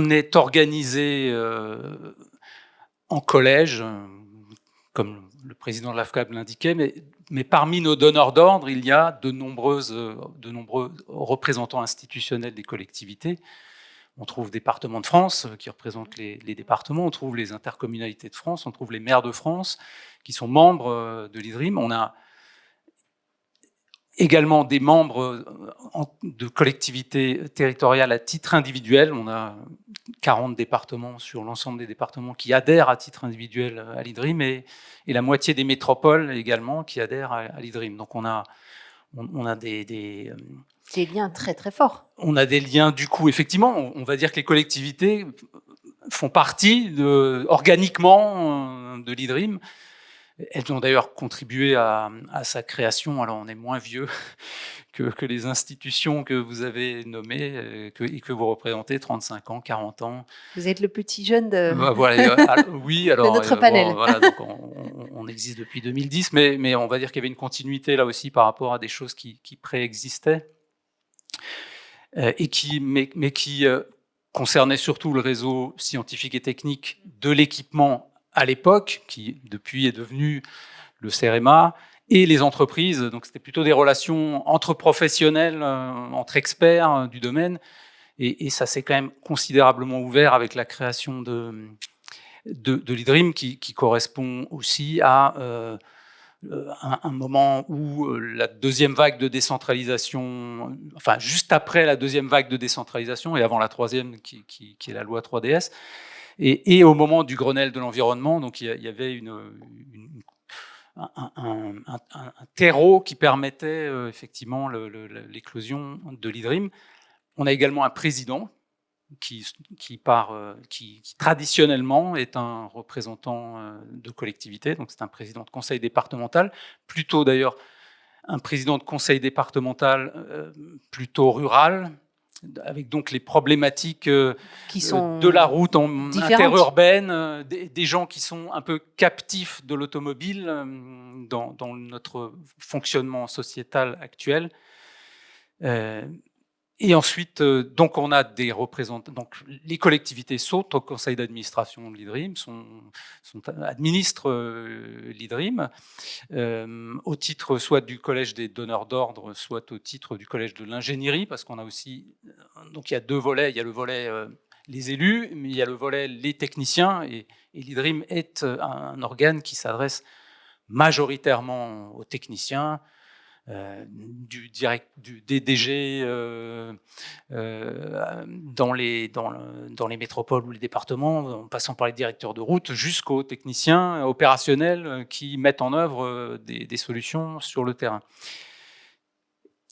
est organisé en collège, comme le président de l'AFCAB l'indiquait, mais parmi nos donneurs d'ordre, il y a de nombreux représentants institutionnels des collectivités. On trouve Départements de France qui représentent les départements, on trouve les intercommunalités de France, on trouve les maires de France qui sont membres de l'IDRIM. On a également des membres de collectivités territoriales à titre individuel. On a 40 départements sur l'ensemble des départements qui adhèrent à titre individuel à l'IDRIM et la moitié des métropoles également qui adhèrent à l'IDRIM. Donc on a des liens très très forts. On a des liens, du coup, effectivement, on va dire que les collectivités font partie organiquement de l'IDRIM. Elles ont d'ailleurs contribué à sa création. Alors, on est moins vieux que les institutions que vous avez nommées et que vous représentez, 35 ans, 40 ans. Vous êtes le petit jeune de, oui, alors, de notre panel. Voilà, donc on existe depuis 2010, mais on va dire qu'il y avait une continuité là aussi par rapport à des choses qui préexistaient et qui concernaient surtout le réseau scientifique et technique de l'équipement à l'époque, qui depuis est devenu le CEREMA, et les entreprises. Donc c'était plutôt des relations entre professionnels, entre experts du domaine, et ça s'est quand même considérablement ouvert avec la création de l'IDRIM, qui correspond aussi à un moment où la deuxième vague de décentralisation, enfin juste après la deuxième vague de décentralisation et avant la troisième qui est la loi 3DS, et au moment du Grenelle de l'environnement, donc il y avait un terreau qui permettait effectivement l'éclosion de l'IDRIM. On a également un président qui traditionnellement est un représentant de collectivité, donc c'est un président de conseil départemental, plutôt d'ailleurs un président de conseil départemental plutôt rural, avec donc les problématiques qui sont de la route interurbaine, des gens qui sont un peu captifs de l'automobile dans notre fonctionnement sociétal actuel. Et ensuite, donc on a des représentants. Donc les collectivités sautent au conseil d'administration de l'IDRIM, administrent l'IDRIM au titre soit du collège des donneurs d'ordre, soit au titre du collège de l'ingénierie, parce qu'on a aussi. Donc il y a deux volets. Il y a le volet les élus, mais il y a le volet les techniciens, et l'IDRIM est un organe qui s'adresse majoritairement aux techniciens. Du DDG dans les métropoles ou les départements, en passant par les directeurs de route, jusqu'aux techniciens opérationnels qui mettent en œuvre des solutions sur le terrain.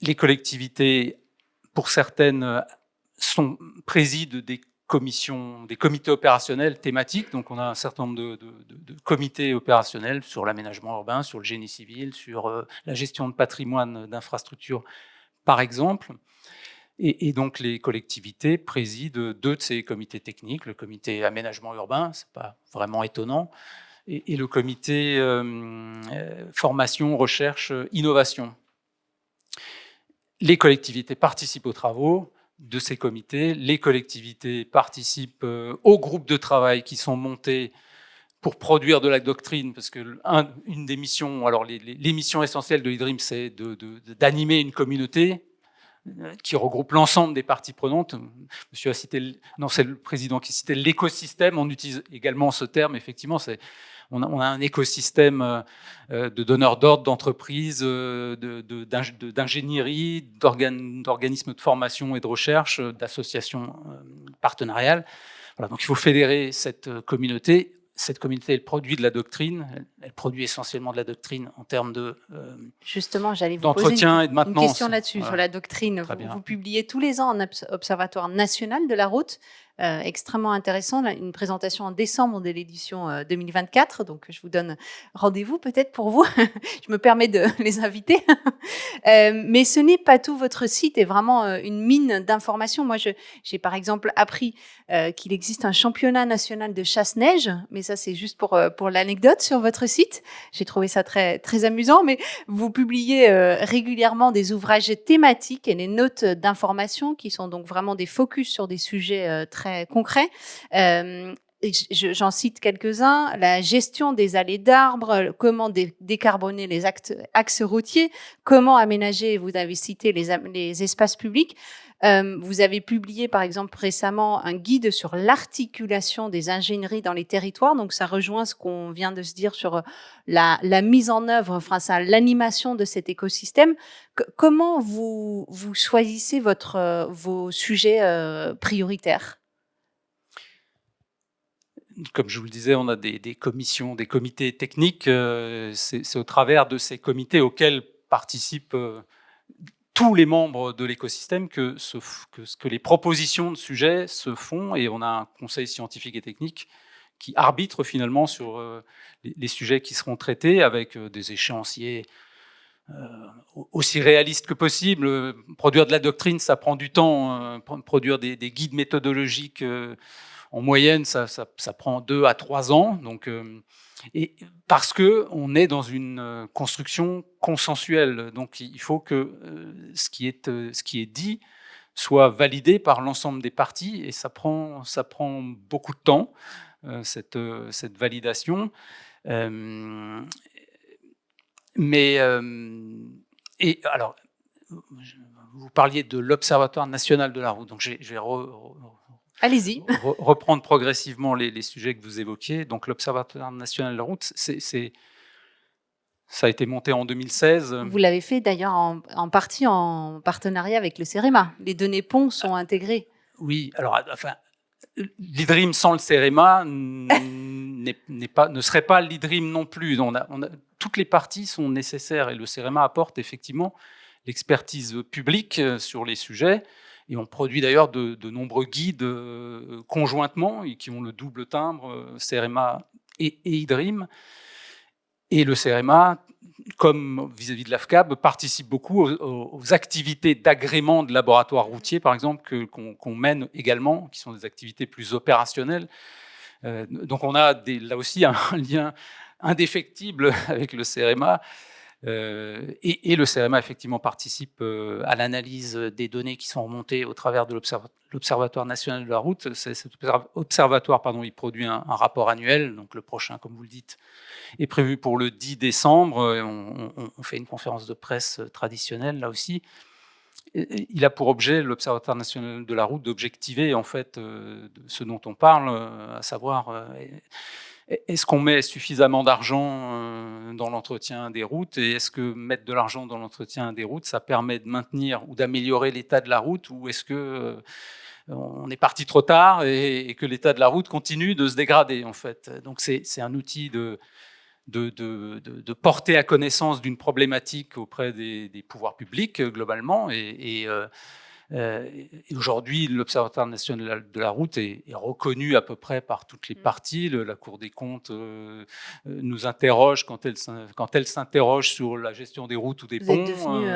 Les collectivités, pour certaines, président des comités opérationnels thématiques. Donc on a un certain nombre de comités opérationnels sur l'aménagement urbain, sur le génie civil, sur la gestion de patrimoine, d'infrastructures, par exemple. Et donc les collectivités président deux de ces comités techniques, le comité aménagement urbain, c'est pas vraiment étonnant, et le comité formation, recherche, innovation. Les collectivités participent aux travaux de ces comités. Les collectivités participent aux groupes de travail qui sont montés pour produire de la doctrine, parce que une des missions, alors les missions essentielles de l'IDRIM, c'est d'animer une communauté qui regroupe l'ensemble des parties prenantes. Monsieur a cité, c'est le président qui citait l'écosystème. On utilise également ce terme. Effectivement, on a un écosystème de donneurs d'ordre, d'entreprises, d'ingénierie, d'organismes de formation et de recherche, d'associations partenariales. Voilà, donc il faut fédérer cette communauté. Cette communauté, elle produit de la doctrine. Elle produit essentiellement de la doctrine en termes Justement, j'allais vous d'entretien poser et de maintenance. Une question là-dessus, sur la doctrine. Vous publiez tous les ans un observatoire national de la route. extrêmement intéressant. Là, une présentation en décembre de l'édition 2024. Donc, je vous donne rendez-vous peut-être pour vous. Je me permets de les inviter. Mais ce n'est pas tout. Votre site est vraiment une mine d'informations. Moi, j'ai par exemple appris qu'il existe un championnat national de chasse-neige. Mais ça, c'est juste pour l'anecdote sur votre site. J'ai trouvé ça très, très amusant. Mais vous publiez régulièrement des ouvrages thématiques et des notes d'information qui sont donc vraiment des focus sur des sujets très concrets. J'en cite quelques-uns. La gestion des allées d'arbres, comment décarboner les axes routiers, comment aménager, vous avez cité, les espaces publics. Vous avez publié, par exemple, récemment un guide sur l'articulation des ingénieries dans les territoires. Donc, ça rejoint ce qu'on vient de se dire sur la mise en œuvre, enfin, l'animation de cet écosystème. Comment vous choisissez vos sujets prioritaires ? Comme je vous le disais, on a des commissions, des comités techniques. C'est au travers de ces comités auxquels participent tous les membres de l'écosystème que les propositions de sujets se font, et on a un conseil scientifique et technique qui arbitre finalement sur les sujets qui seront traités avec des échéanciers aussi réalistes que possible. Produire de la doctrine, ça prend du temps. Produire des guides méthodologiques, en moyenne, ça prend 2 à 3 ans. Donc, et parce qu'on est dans une construction consensuelle. Donc, il faut que ce qui est dit soit validé par l'ensemble des parties, et ça prend beaucoup de temps, cette validation. Et alors, vous parliez de l'Observatoire national de la route. Donc, je vais allez-y. Reprendre progressivement les sujets que vous évoquiez. Donc, l'Observatoire national de la route, ça a été monté en 2016. Vous l'avez fait d'ailleurs en partie en partenariat avec le CEREMA. Les données ponts sont intégrées. Oui, alors, enfin, l'IDRIM sans le CEREMA ne serait pas l'IDRIM non plus. Toutes les parties sont nécessaires, et le CEREMA apporte effectivement l'expertise publique sur les sujets. Et on produit d'ailleurs de nombreux guides conjointement, et qui ont le double timbre, CEREMA et IDRIM. Et le CEREMA, comme vis-à-vis de l'AFCAB, participe beaucoup aux activités d'agrément de laboratoires routiers, par exemple, qu'on mène également, qui sont des activités plus opérationnelles. Donc on a là aussi un lien indéfectible avec le CEREMA. Et le CEREMA, effectivement, participe à l'analyse des données qui sont remontées au travers de l'Observatoire national de la route. Cet observatoire, il produit un rapport annuel. Donc le prochain, comme vous le dites, est prévu pour le 10 décembre. On fait une conférence de presse traditionnelle, là aussi. Il a pour objet, l'Observatoire national de la route, d'objectiver en fait ce dont on parle, à savoir... Est-ce qu'on met suffisamment d'argent dans l'entretien des routes, et est-ce que mettre de l'argent dans l'entretien des routes, ça permet de maintenir ou d'améliorer l'état de la route, ou est-ce que on est parti trop tard et que l'état de la route continue de se dégrader en fait. Donc c'est un outil de porter à connaissance d'une problématique auprès des pouvoirs publics globalement, et aujourd'hui, l'Observatoire national de la route est reconnu à peu près par toutes les parties. La Cour des comptes nous interroge quand elle s'interroge sur la gestion des routes ou des ponts. Vous êtes devenu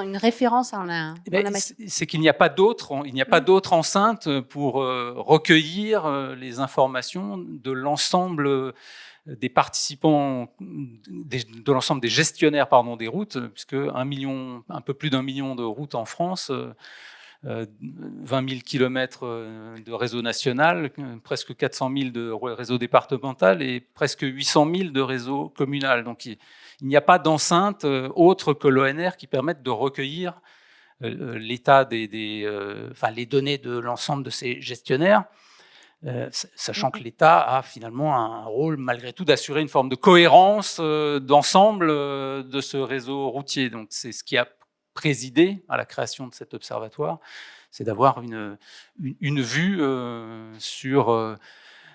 une référence en la matière. C'est qu'il n'y a pas d'autre enceinte pour recueillir les informations de l'ensemble des participants, de l'ensemble des gestionnaires des routes, puisque un peu plus d'1 million de routes en France, 20 000 kilomètres de réseau national, presque 400 000 de réseau départemental et presque 800 000 de réseau communal. Donc il n'y a pas d'enceinte autre que l'ONR qui permette de recueillir l'état les données de l'ensemble de ces gestionnaires. Sachant que l'État a finalement un rôle, malgré tout, d'assurer une forme de cohérence d'ensemble de ce réseau routier. Donc c'est ce qui a présidé à la création de cet observatoire, c'est d'avoir une vue sur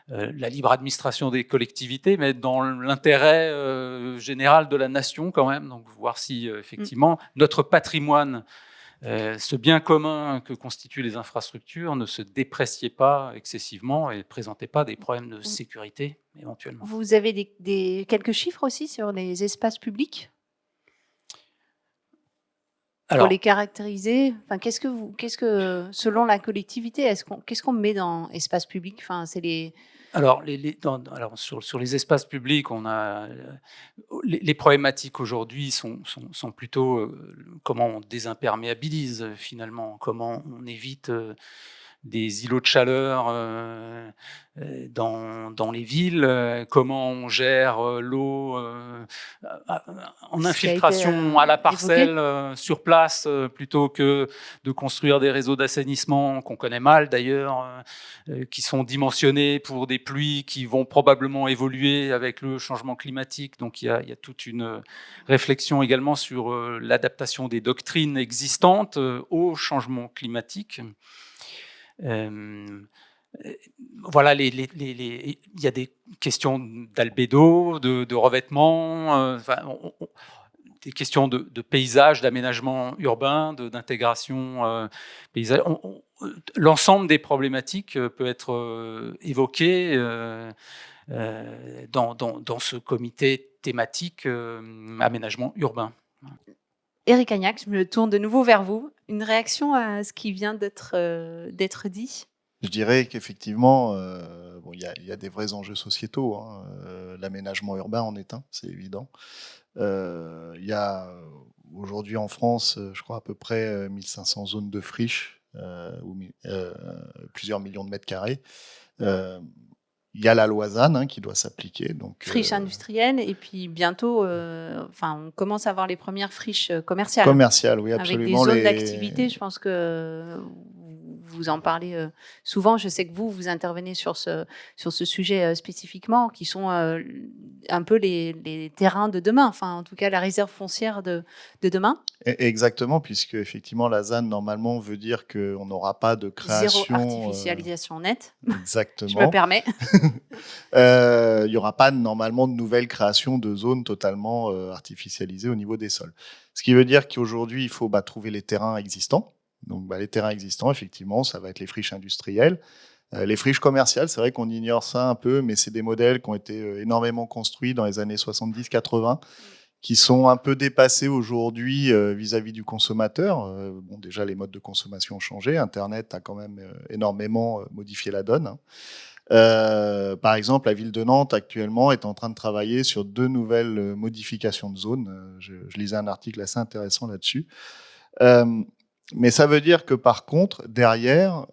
la libre administration des collectivités, mais dans l'intérêt général de la nation quand même. Donc voir si effectivement notre patrimoine ce bien commun que constituent les infrastructures ne se dépréciait pas excessivement et ne présentait pas des problèmes de sécurité éventuellement. Vous avez quelques chiffres aussi sur les espaces publics pour Alors, les caractériser? Enfin, qu'est-ce que, selon la collectivité, qu'est-ce qu'on met dans espace public? Enfin, c'est les... alors, alors sur les espaces publics, on a les problématiques aujourd'hui sont plutôt comment on désimperméabilise finalement, comment on évite des îlots de chaleur dans les villes, comment on gère l'eau en Ce qui a été, infiltration à la évoqué. parcelle sur place plutôt que de construire des réseaux d'assainissement qu'on connaît mal d'ailleurs, qui sont dimensionnés pour des pluies qui vont probablement évoluer avec le changement climatique. Donc il y a toute une réflexion également sur l'adaptation des doctrines existantes au changement climatique. Voilà, il y a des questions d'albédo, de revêtement, des questions de paysage, d'aménagement urbain, d'intégration paysage. L'ensemble des problématiques peut être évoqué dans ce comité thématique aménagement urbain. Éric Agnac, je me tourne de nouveau vers vous. Une réaction à ce qui vient d'être dit? Je dirais qu'effectivement, il y a des vrais enjeux sociétaux, hein. L'aménagement urbain en est un, c'est évident. Il y a aujourd'hui en France, je crois à peu près 1500 zones de friches, plusieurs millions de mètres carrés. Il y a la loi ZAN hein, qui doit s'appliquer. Friches industrielles et puis bientôt, on commence à avoir les premières friches commerciales. Commerciales, oui, absolument. Avec des zones d'activité, je pense que vous en parlez souvent. Je sais que vous intervenez sur ce sujet spécifiquement, qui sont un peu les terrains de demain, enfin en tout cas la réserve foncière de demain. Exactement, puisque effectivement la ZAN normalement veut dire qu'on n'aura pas de création... Zéro artificialisation nette. Exactement. Je me permets. Il n'y aura pas normalement de nouvelle création de zones totalement artificialisées au niveau des sols. Ce qui veut dire qu'aujourd'hui, il faut trouver les terrains existants. Donc les terrains existants, effectivement, ça va être les friches industrielles. Les friches commerciales, c'est vrai qu'on ignore ça un peu, mais c'est des modèles qui ont été énormément construits dans les années 70-80, qui sont un peu dépassés aujourd'hui vis-à-vis du consommateur. Déjà, les modes de consommation ont changé. Internet a quand même énormément modifié la donne. Par exemple, la ville de Nantes, actuellement, est en train de travailler sur 2 nouvelles modifications de zones. Je lisais un article assez intéressant là-dessus. Mais ça veut dire que, par contre, derrière,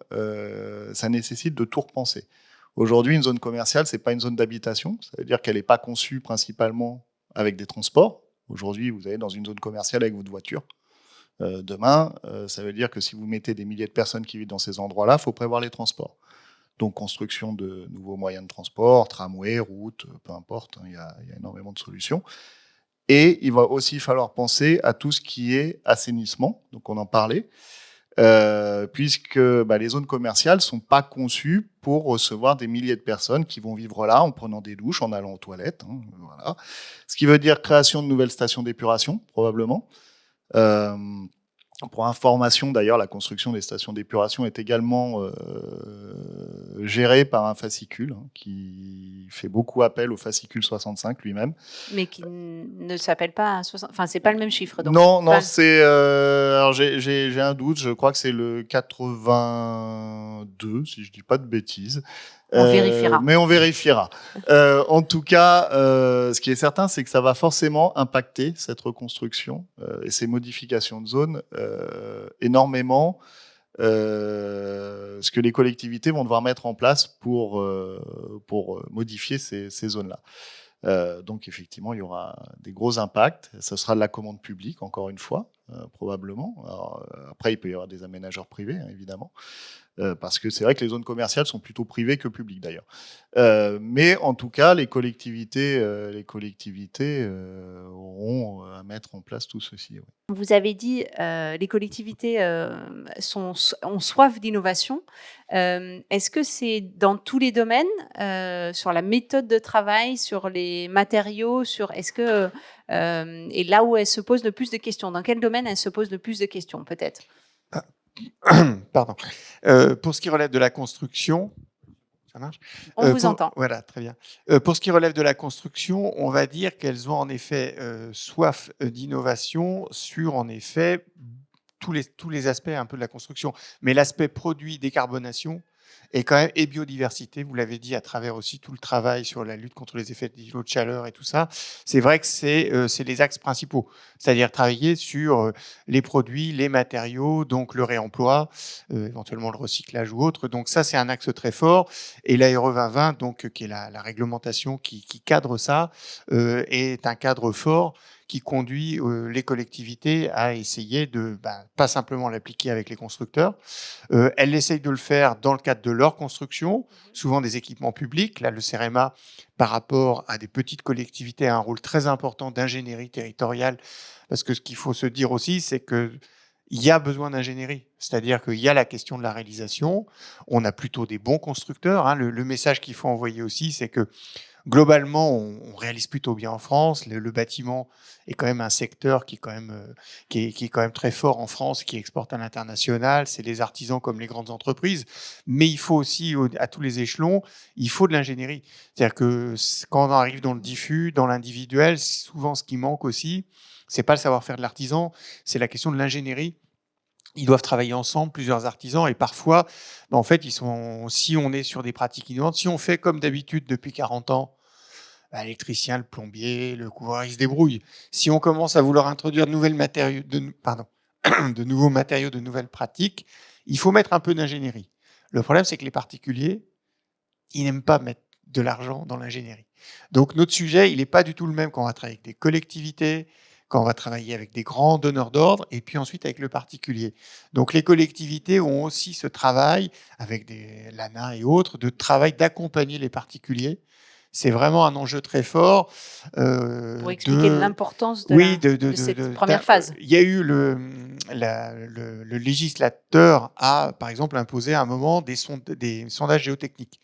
ça nécessite de tout repenser. Aujourd'hui, une zone commerciale, c'est pas une zone d'habitation. Ça veut dire qu'elle n'est pas conçue principalement avec des transports. Aujourd'hui, vous allez dans une zone commerciale avec votre voiture. Demain, ça veut dire que si vous mettez des milliers de personnes qui vivent dans ces endroits-là, il faut prévoir les transports. Donc, construction de nouveaux moyens de transport, tramway, route, peu importe, il y a énormément de solutions. Et il va aussi falloir penser à tout ce qui est assainissement, donc on en parlait, puisque les zones commerciales ne sont pas conçues pour recevoir des milliers de personnes qui vont vivre là en prenant des douches, en allant aux toilettes. Voilà. Ce qui veut dire création de nouvelles stations d'épuration, probablement. Pour information, d'ailleurs, la construction des stations d'épuration est également gérée par un fascicule qui fait beaucoup appel au fascicule 65 lui-même. Mais qui ne s'appelle pas 60... Enfin, c'est pas le même chiffre. Donc non, c'est... alors j'ai un doute, je crois que c'est le 82, si je dis pas de bêtises. On vérifiera. Mais on vérifiera. En tout cas, ce qui est certain, c'est que ça va forcément impacter cette reconstruction et ces modifications de zone énormément. Ce que les collectivités vont devoir mettre en place pour modifier ces zones-là. Donc effectivement, il y aura des gros impacts. Ce sera de la commande publique, encore une fois, probablement. Alors, après, il peut y avoir des aménageurs privés, hein, évidemment. Parce que c'est vrai que les zones commerciales sont plutôt privées que publiques d'ailleurs. Mais en tout cas, les collectivités auront à mettre en place tout ceci. Oui. Vous avez dit les collectivités ont soif d'innovation. Est-ce que c'est dans tous les domaines, sur la méthode de travail, sur les matériaux, est-ce que et là où elle se pose le plus de questions, dans quel domaine elle se pose le plus de questions, peut-être? Pardon. Pour ce qui relève de la construction, ça marche? On vous entend. Voilà, très bien. Pour ce qui relève de la construction, on va dire qu'elles ont en effet soif d'innovation sur, en effet, tous les aspects un peu de la construction. Mais l'aspect produit, décarbonation, et biodiversité, vous l'avez dit, à travers aussi tout le travail sur la lutte contre les effets d'îlots de chaleur et tout ça, c'est vrai que c'est les axes principaux. C'est-à-dire travailler sur les produits, les matériaux, donc le réemploi, éventuellement le recyclage ou autre. Donc ça, c'est un axe très fort. Et la RE 2020, donc, qui est la réglementation qui cadre ça, est un cadre fort qui conduit les collectivités à essayer de pas simplement l'appliquer avec les constructeurs. Elles essayent de le faire dans le cadre de leur construction, souvent des équipements publics. Là, le CEREMA, par rapport à des petites collectivités, a un rôle très important d'ingénierie territoriale, parce que ce qu'il faut se dire aussi, c'est qu'il y a besoin d'ingénierie, c'est-à-dire qu'il y a la question de la réalisation. On a plutôt des bons constructeurs. Le message qu'il faut envoyer aussi, c'est que globalement, on réalise plutôt bien en France. Le bâtiment est quand même un secteur qui est quand même très fort en France, qui exporte à l'international. C'est les artisans comme les grandes entreprises. Mais il faut aussi, à tous les échelons, il faut de l'ingénierie. C'est-à-dire que quand on arrive dans le diffus, dans l'individuel, souvent ce qui manque aussi, c'est pas le savoir-faire de l'artisan, c'est la question de l'ingénierie. Ils doivent travailler ensemble, plusieurs artisans, et parfois, en fait, si on est sur des pratiques innovantes, si on fait comme d'habitude depuis 40 ans, l'électricien, le plombier, le couvreur, ils se débrouillent. Si on commence à vouloir introduire de nouveaux matériaux, de nouvelles pratiques, il faut mettre un peu d'ingénierie. Le problème, c'est que les particuliers, ils n'aiment pas mettre de l'argent dans l'ingénierie. Donc, notre sujet, il n'est pas du tout le même quand on va travailler avec des collectivités, quand on va travailler avec des grands donneurs d'ordre, et puis ensuite avec le particulier. Donc, les collectivités ont aussi ce travail, avec l'ANA et autres, de travail d'accompagner les particuliers. C'est vraiment un enjeu très fort. Pour expliquer l'importance de cette première phase. Il y a eu le législateur a, par exemple, imposé à un moment des sondages géotechniques.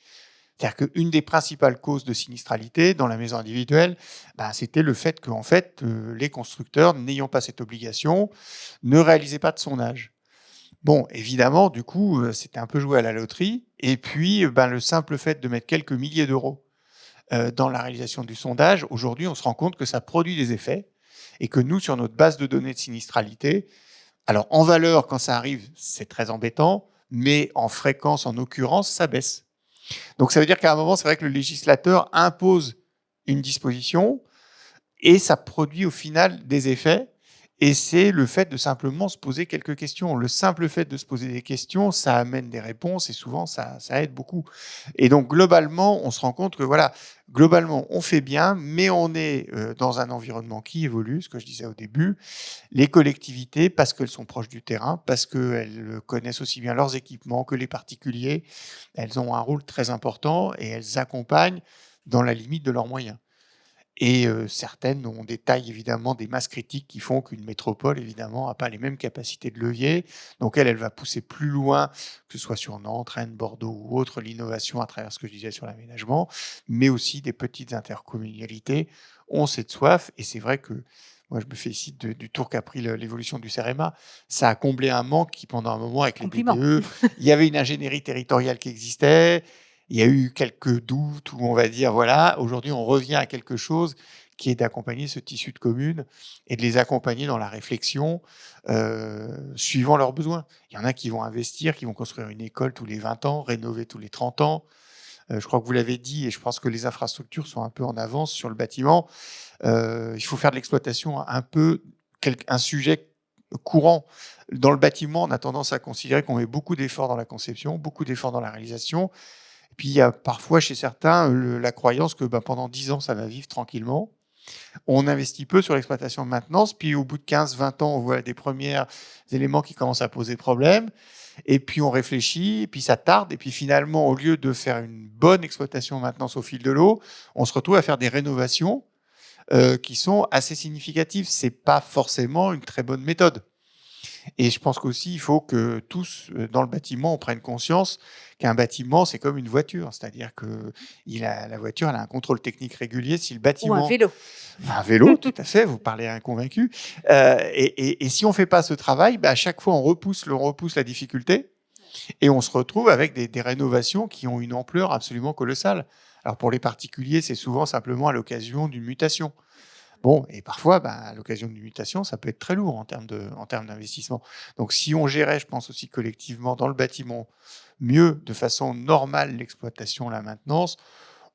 C'est-à-dire qu'une des principales causes de sinistralité dans la maison individuelle, c'était le fait qu'en fait, les constructeurs, n'ayant pas cette obligation, ne réalisaient pas de sondage. Bon, évidemment, du coup, c'était un peu joué à la loterie. Et puis, le simple fait de mettre quelques milliers d'euros dans la réalisation du sondage, aujourd'hui, on se rend compte que ça produit des effets et que nous, sur notre base de données de sinistralité, alors en valeur, quand ça arrive, c'est très embêtant, mais en fréquence, en occurrence, ça baisse. Donc ça veut dire qu'à un moment, c'est vrai que le législateur impose une disposition et ça produit au final des effets. Et c'est le fait de simplement se poser quelques questions. Le simple fait de se poser des questions, ça amène des réponses et souvent, ça aide beaucoup. Et donc, globalement, on se rend compte que, voilà, globalement, on fait bien, mais on est dans un environnement qui évolue, ce que je disais au début. Les collectivités, parce qu'elles sont proches du terrain, parce qu'elles connaissent aussi bien leurs équipements que les particuliers, elles ont un rôle très important et elles accompagnent dans la limite de leurs moyens. Et certaines ont des tailles, évidemment, des masses critiques qui font qu'une métropole, évidemment, n'a pas les mêmes capacités de levier. Donc, elle va pousser plus loin, que ce soit sur Nantes, Rennes, Bordeaux ou autre, l'innovation à travers ce que je disais sur l'aménagement, mais aussi des petites intercommunalités ont cette soif. Et c'est vrai que moi, je me félicite du tour qu'a pris l'évolution du CEREMA. Ça a comblé un manque qui, pendant un moment, avec les DPE, il y avait une ingénierie territoriale qui existait. Il y a eu quelques doutes où on va dire, voilà, aujourd'hui, on revient à quelque chose qui est d'accompagner ce tissu de communes et de les accompagner dans la réflexion suivant leurs besoins. Il y en a qui vont investir, qui vont construire une école tous les 20 ans, rénover tous les 30 ans. Je crois que vous l'avez dit, et je pense que les infrastructures sont un peu en avance sur le bâtiment. Il faut faire de l'exploitation un sujet courant. Dans le bâtiment, on a tendance à considérer qu'on met beaucoup d'efforts dans la conception, beaucoup d'efforts dans la réalisation. Et puis, il y a parfois chez certains la croyance que pendant 10 ans, ça va vivre tranquillement. On investit peu sur l'exploitation de maintenance, puis au bout de 15-20 ans, on voit des premiers éléments qui commencent à poser problème. Et puis, on réfléchit, et puis ça tarde. Et puis, finalement, au lieu de faire une bonne exploitation de maintenance au fil de l'eau, on se retrouve à faire des rénovations qui sont assez significatives. Ce n'est pas forcément une très bonne méthode. Et je pense qu'aussi, il faut que tous, dans le bâtiment, on prenne conscience qu'un bâtiment, c'est comme une voiture. C'est-à-dire que la voiture, elle a un contrôle technique régulier. Si le Ou un bâtiment... vélo. Un vélo, tout à fait, vous parlez à un convaincu. Et si on ne fait pas ce travail, à chaque fois, on repousse la difficulté et on se retrouve avec des rénovations qui ont une ampleur absolument colossale. Alors pour les particuliers, c'est souvent simplement à l'occasion d'une mutation. Bon, et parfois, à l'occasion d'une mutation, ça peut être très lourd en termes d'investissement. Donc, si on gérait, je pense aussi collectivement dans le bâtiment, mieux, de façon normale, l'exploitation, la maintenance,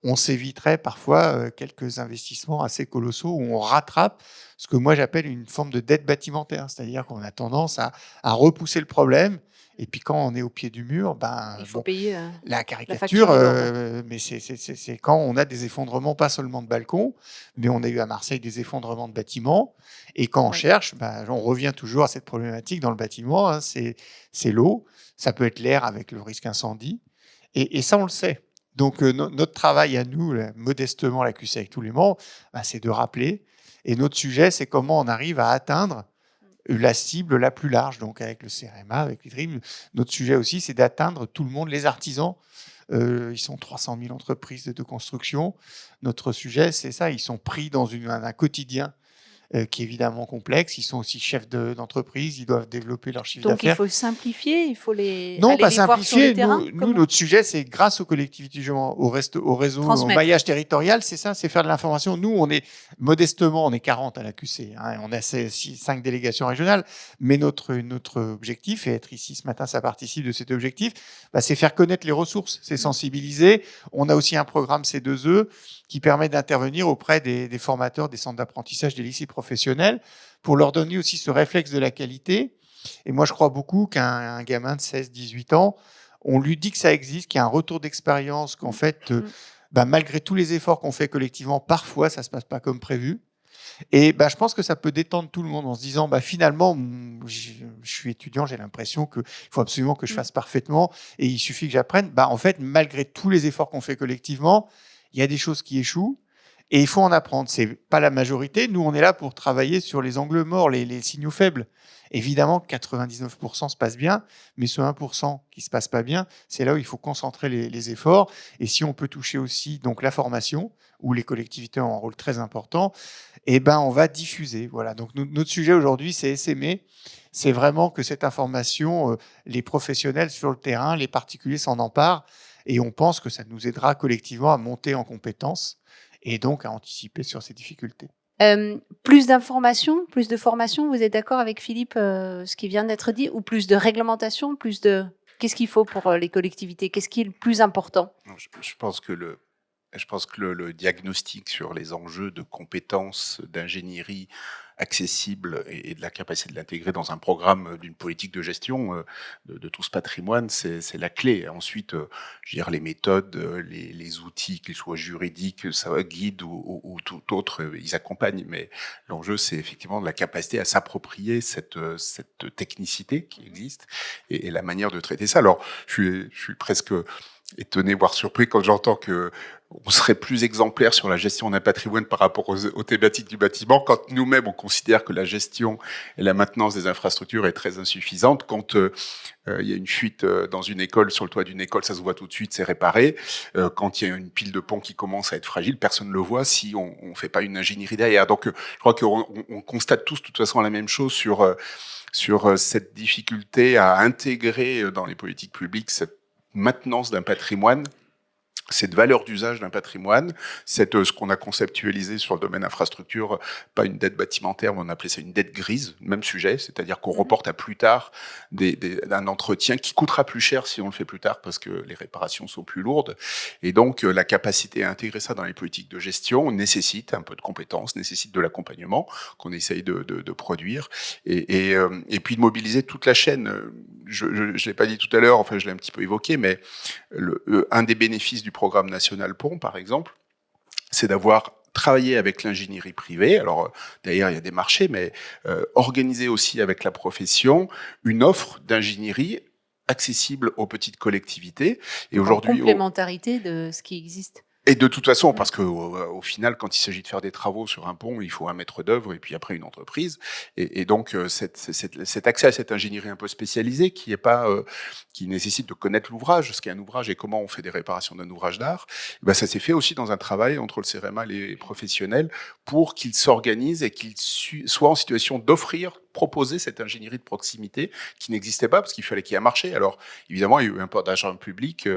on s'éviterait parfois quelques investissements assez colossaux où on rattrape ce que moi j'appelle une forme de dette bâtimentaire. C'est-à-dire qu'on a tendance à repousser le problème. Et puis quand on est au pied du mur, Il faut payer la la caricature, facture est lourde. mais c'est quand on a des effondrements, pas seulement de balcons, mais on a eu à Marseille des effondrements de bâtiments. Et quand on Ouais. cherche, on revient toujours à cette problématique dans le bâtiment, hein, c'est l'eau, ça peut être l'air avec le risque incendie. Et ça, on le sait. Donc, notre travail à nous, là, modestement, la QC avec tous les membres, c'est de rappeler. Et notre sujet, c'est comment on arrive à atteindre la cible la plus large. Donc, avec le CRMA, avec les DRIM, notre sujet aussi, c'est d'atteindre tout le monde, les artisans. Ils sont 300 000 entreprises de construction. Notre sujet, c'est ça. Ils sont pris dans un quotidien qui est évidemment complexe. Ils sont aussi chefs d'entreprise, ils doivent développer leur chiffre Donc, il d'affaires. faut simplifier, il faut aller Non, les pas voir sur le simplifier. terrain. Nous, notre sujet, c'est grâce aux collectivités, justement, au réseau, au Transmettre. maillage territorial, c'est ça, c'est faire de l'information. Nous, on est modestement, on est 40 à la QC, hein, on a 5 délégations régionales, mais notre objectif, et être ici ce matin, ça participe de cet objectif, c'est faire connaître les ressources, c'est sensibiliser. On a aussi un programme C2E qui permet d'intervenir auprès des formateurs des centres d'apprentissage des lycées professionnels pour leur donner aussi ce réflexe de la qualité. Et moi, je crois beaucoup qu'un gamin de 16, 18 ans, on lui dit que ça existe, qu'il y a un retour d'expérience, qu'en fait, malgré tous les efforts qu'on fait collectivement, parfois, ça ne se passe pas comme prévu. Et je pense que ça peut détendre tout le monde en se disant, finalement, je suis étudiant, j'ai l'impression qu'il faut absolument que je fasse parfaitement et il suffit que j'apprenne. En fait, malgré tous les efforts qu'on fait collectivement, il y a des choses qui échouent. Et il faut en apprendre. Ce n'est pas la majorité. Nous, on est là pour travailler sur les angles morts, les signaux faibles. Évidemment, 99% se passe bien, mais ce 1% qui ne se passe pas bien, c'est là où il faut concentrer les efforts. Et si on peut toucher aussi donc, la formation, où les collectivités ont un rôle très important, on va diffuser. Voilà. Donc, notre sujet aujourd'hui, c'est essaimer. C'est vraiment que cette information, les professionnels sur le terrain, les particuliers s'en emparent. Et on pense que ça nous aidera collectivement à monter en compétences et donc à anticiper sur ces difficultés. Plus d'informations, plus de formation, vous êtes d'accord avec Philippe, ce qui vient d'être dit, ou plus de réglementation, qu'est-ce qu'il faut pour les collectivités? Qu'est-ce qui est le plus important? Je pense que le diagnostic sur les enjeux de compétences d'ingénierie accessible et de la capacité de l'intégrer dans un programme d'une politique de gestion de tout ce patrimoine, c'est la clé. Ensuite, je veux dire, les méthodes, les outils, qu'ils soient juridiques, guides ou tout autre, ils accompagnent. Mais l'enjeu, c'est effectivement la capacité à s'approprier cette technicité qui existe et la manière de traiter ça. Alors, je suis presque étonné, voire surpris quand j'entends que on serait plus exemplaire sur la gestion d'un patrimoine par rapport aux thématiques du bâtiment, quand nous-mêmes on considère que la gestion et la maintenance des infrastructures est très insuffisante. Quand il y a une fuite dans une école, sur le toit d'une école, ça se voit tout de suite, c'est réparé. Quand il y a une pile de pont qui commence à être fragile, personne ne le voit si on fait pas une ingénierie derrière. Donc je crois qu'on constate tous de toute façon la même chose sur cette difficulté à intégrer dans les politiques publiques cette maintenance d'un patrimoine, cette valeur d'usage d'un patrimoine, ce qu'on a conceptualisé sur le domaine infrastructure, pas une dette bâtimentaire, mais on appelait ça une dette grise, même sujet, c'est-à-dire qu'on reporte à plus tard un entretien qui coûtera plus cher si on le fait plus tard parce que les réparations sont plus lourdes. Et donc, la capacité à intégrer ça dans les politiques de gestion nécessite un peu de compétences, nécessite de l'accompagnement qu'on essaye de produire et puis de mobiliser toute la chaîne. Je l'ai pas dit tout à l'heure, enfin je l'ai un petit peu évoqué, mais un des bénéfices du programme national Pont, par exemple, c'est d'avoir travaillé avec l'ingénierie privée. Alors d'ailleurs, il y a des marchés, mais organiser aussi avec la profession une offre d'ingénierie accessible aux petites collectivités. Et aujourd'hui, en complémentarité de ce qui existe. Et de toute façon, parce que au final, quand il s'agit de faire des travaux sur un pont, il faut un maître d'œuvre et puis après une entreprise. Et donc, cet accès à cette ingénierie un peu spécialisée qui est pas, qui nécessite de connaître l'ouvrage, ce qu'est un ouvrage et comment on fait des réparations d'un ouvrage d'art, ben ça s'est fait aussi dans un travail entre le CEREMA et les professionnels pour qu'ils s'organisent et qu'ils soient en situation d'offrir, proposer cette ingénierie de proximité qui n'existait pas parce qu'il fallait qu'il y ait un marché. Alors, évidemment, il y a eu un peu d'argent public.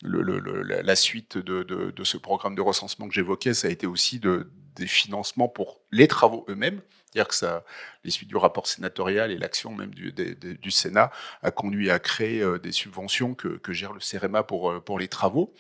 La suite de ce programme de recensement que j'évoquais, ça a été aussi des financements pour les travaux eux-mêmes. C'est-à-dire que les suites du rapport sénatorial et l'action même du Sénat a conduit à créer des subventions que gère le CEREMA pour les travaux.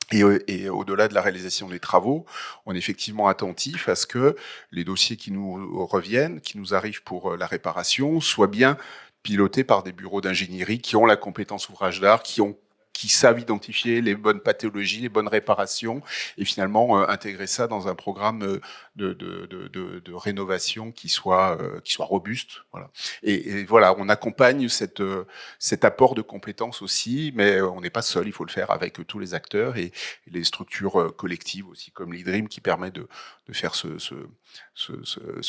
Et au-delà de la réalisation des travaux, on est effectivement attentif à ce que les dossiers qui nous reviennent, qui nous arrivent pour la réparation, soient bien pilotés par des bureaux d'ingénierie qui ont la compétence ouvrage d'art, qui savent identifier les bonnes pathologies, les bonnes réparations, et finalement intégrer ça dans un programme de rénovation qui soit robuste. Voilà. Et voilà, on accompagne cet apport de compétences aussi, mais on n'est pas seul, il faut le faire avec tous les acteurs et les structures collectives aussi, comme l'IDRIM, qui permet de faire ce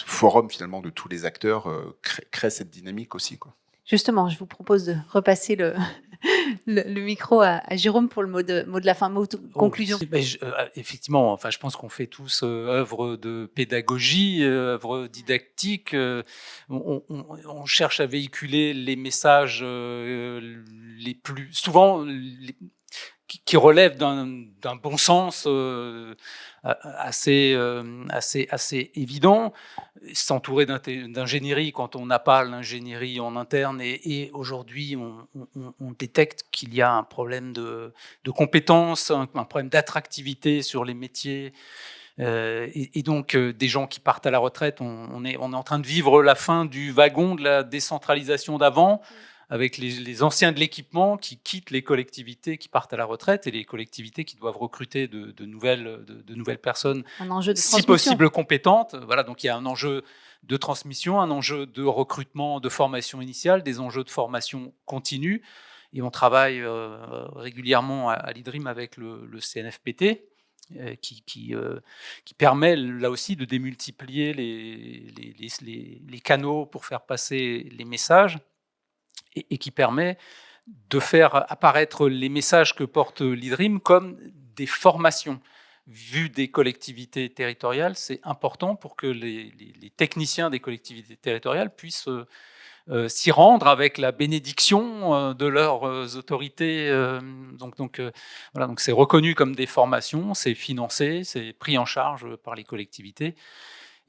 forum finalement de tous les acteurs, crée cette dynamique aussi, quoi. Justement, je vous propose de repasser le micro à Jérôme pour le mot de la fin, mot de conclusion. Effectivement, enfin, je pense qu'on fait tous œuvre de pédagogie, œuvre didactique. On cherche à véhiculer les messages les plus souvent qui relèvent d'un bon sens assez évident, s'entourer d'ingénierie quand on n'a pas l'ingénierie en interne. Et aujourd'hui, on détecte qu'il y a un problème de compétences, un problème d'attractivité sur les métiers. Et donc, des gens qui partent à la retraite, on est en train de vivre la fin du wagon de la décentralisation d'avant, avec les anciens de l'équipement qui quittent les collectivités, qui partent à la retraite, et les collectivités qui doivent recruter de nouvelles personnes, un enjeu de si possible compétentes. Voilà, donc il y a un enjeu de transmission, un enjeu de recrutement, de formation initiale, des enjeux de formation continue. Et on travaille régulièrement à l'IDRIM avec le CNFPT, qui permet là aussi de démultiplier les canaux pour faire passer les messages, et qui permet de faire apparaître les messages que porte l'IDRIM comme des formations. Vu des collectivités territoriales, c'est important pour que les techniciens des collectivités territoriales puissent s'y rendre avec la bénédiction de leurs autorités. Voilà, donc c'est reconnu comme des formations, c'est financé, c'est pris en charge par les collectivités.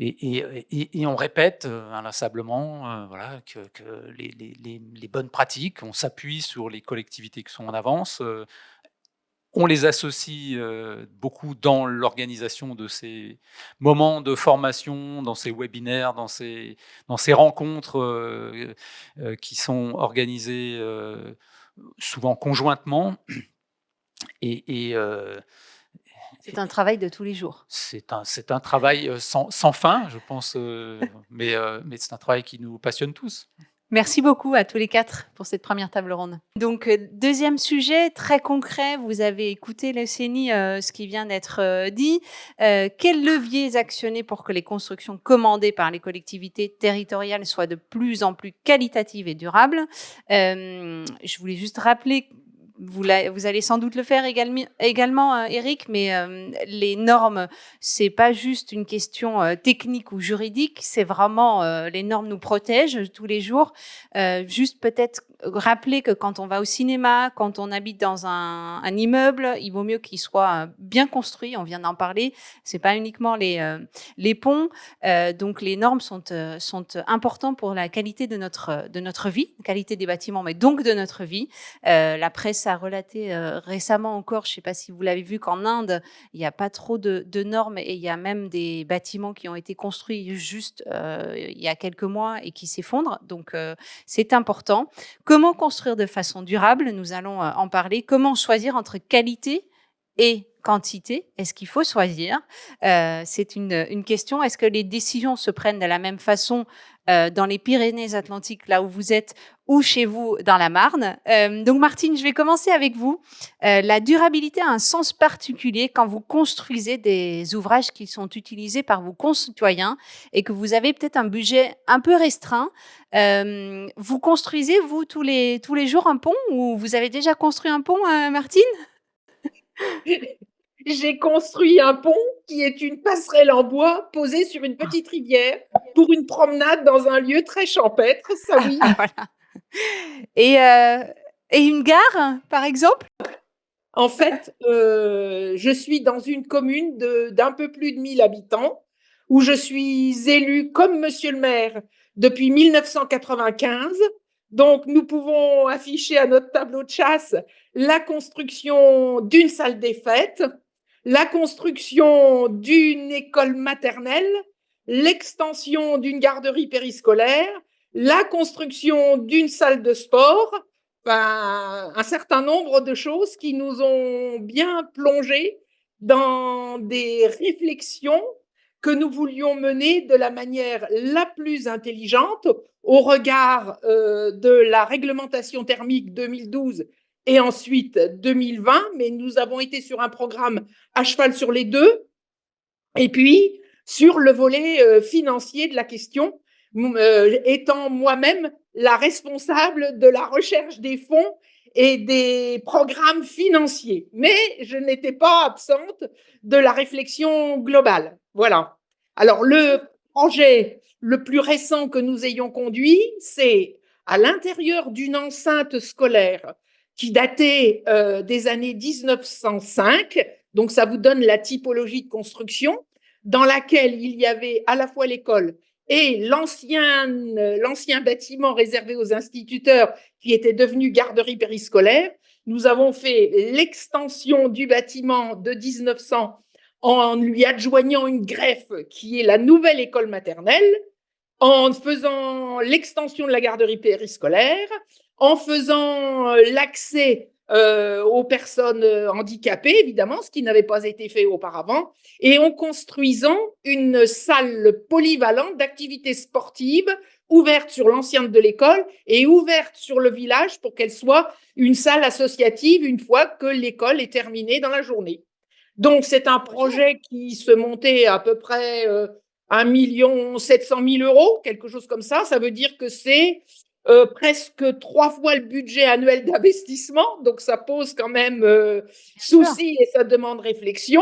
Et on répète inlassablement voilà, que les bonnes pratiques, on s'appuie sur les collectivités qui sont en avance, on les associe beaucoup dans l'organisation de ces moments de formation, dans ces webinaires, dans ces rencontres qui sont organisées souvent conjointement. C'est un travail de tous les jours. C'est un travail sans fin, je pense, mais c'est un travail qui nous passionne tous. Merci beaucoup à tous les quatre pour cette première table ronde. Donc, deuxième sujet très concret, vous avez écouté le CNI, ce qui vient d'être dit. Quels leviers actionner pour que les constructions commandées par les collectivités territoriales soient de plus en plus qualitatives et durables? Je voulais juste rappeler, vous allez sans doute le faire également, Eric, mais les normes, c'est pas juste une question technique ou juridique, c'est vraiment les normes nous protègent tous les jours. Juste peut-être rappeler que quand on va au cinéma, quand on habite dans un immeuble, il vaut mieux qu'il soit bien construit. On vient d'en parler. C'est pas uniquement les ponts. Donc les normes sont importantes pour la qualité de notre vie, la qualité des bâtiments, mais donc de notre vie. La presse a relaté récemment encore, je ne sais pas si vous l'avez vu, qu'en Inde, il n'y a pas trop de normes et il y a même des bâtiments qui ont été construits juste il y a quelques mois et qui s'effondrent. Donc, c'est important. Comment construire de façon durable? Nous allons en parler. Comment choisir entre qualité et quantité? Est-ce qu'il faut choisir? C'est une question. Est-ce que les décisions se prennent de la même façon dans les Pyrénées-Atlantiques, là où vous êtes, ou chez vous dans la Marne. Donc Martine, je vais commencer avec vous. La durabilité a un sens particulier quand vous construisez des ouvrages qui sont utilisés par vos concitoyens et que vous avez peut-être un budget un peu restreint. Vous construisez, vous, tous les jours un pont, ou vous avez déjà construit un pont, Martine? J'ai construit un pont qui est une passerelle en bois posée sur une petite rivière pour une promenade dans un lieu très champêtre, ça oui. Voilà. Et une gare, par exemple? En fait, je suis dans une commune d'un peu plus de 1000 habitants où je suis élue comme monsieur le maire depuis 1995. Donc, nous pouvons afficher à notre tableau de chasse la construction d'une salle des fêtes, la construction d'une école maternelle, l'extension d'une garderie périscolaire, la construction d'une salle de sport, enfin, un certain nombre de choses qui nous ont bien plongé dans des réflexions que nous voulions mener de la manière la plus intelligente au regard de la réglementation thermique 2012 et ensuite 2020, mais nous avons été sur un programme à cheval sur les deux. Et puis, sur le volet financier de la question, étant moi-même la responsable de la recherche des fonds et des programmes financiers. Mais je n'étais pas absente de la réflexion globale. Voilà. Alors, le projet le plus récent que nous ayons conduit, c'est à l'intérieur d'une enceinte scolaire qui datait des années 1905, donc ça vous donne la typologie de construction, dans laquelle il y avait à la fois l'école et l'ancien bâtiment réservé aux instituteurs qui était devenu garderie périscolaire. Nous avons fait l'extension du bâtiment de 1900 en lui adjoignant une greffe qui est la nouvelle école maternelle, en faisant l'extension de la garderie périscolaire, en faisant l'accès aux personnes handicapées, évidemment, ce qui n'avait pas été fait auparavant, et en construisant une salle polyvalente d'activités sportives ouverte sur l'ancienne de l'école et ouverte sur le village pour qu'elle soit une salle associative une fois que l'école est terminée dans la journée. Donc, c'est un projet qui se montait à peu près 1 700 000 €, quelque chose comme ça. Ça veut dire que c'est presque 3 fois le budget annuel d'investissement. Donc, ça pose quand même souci et ça demande réflexion.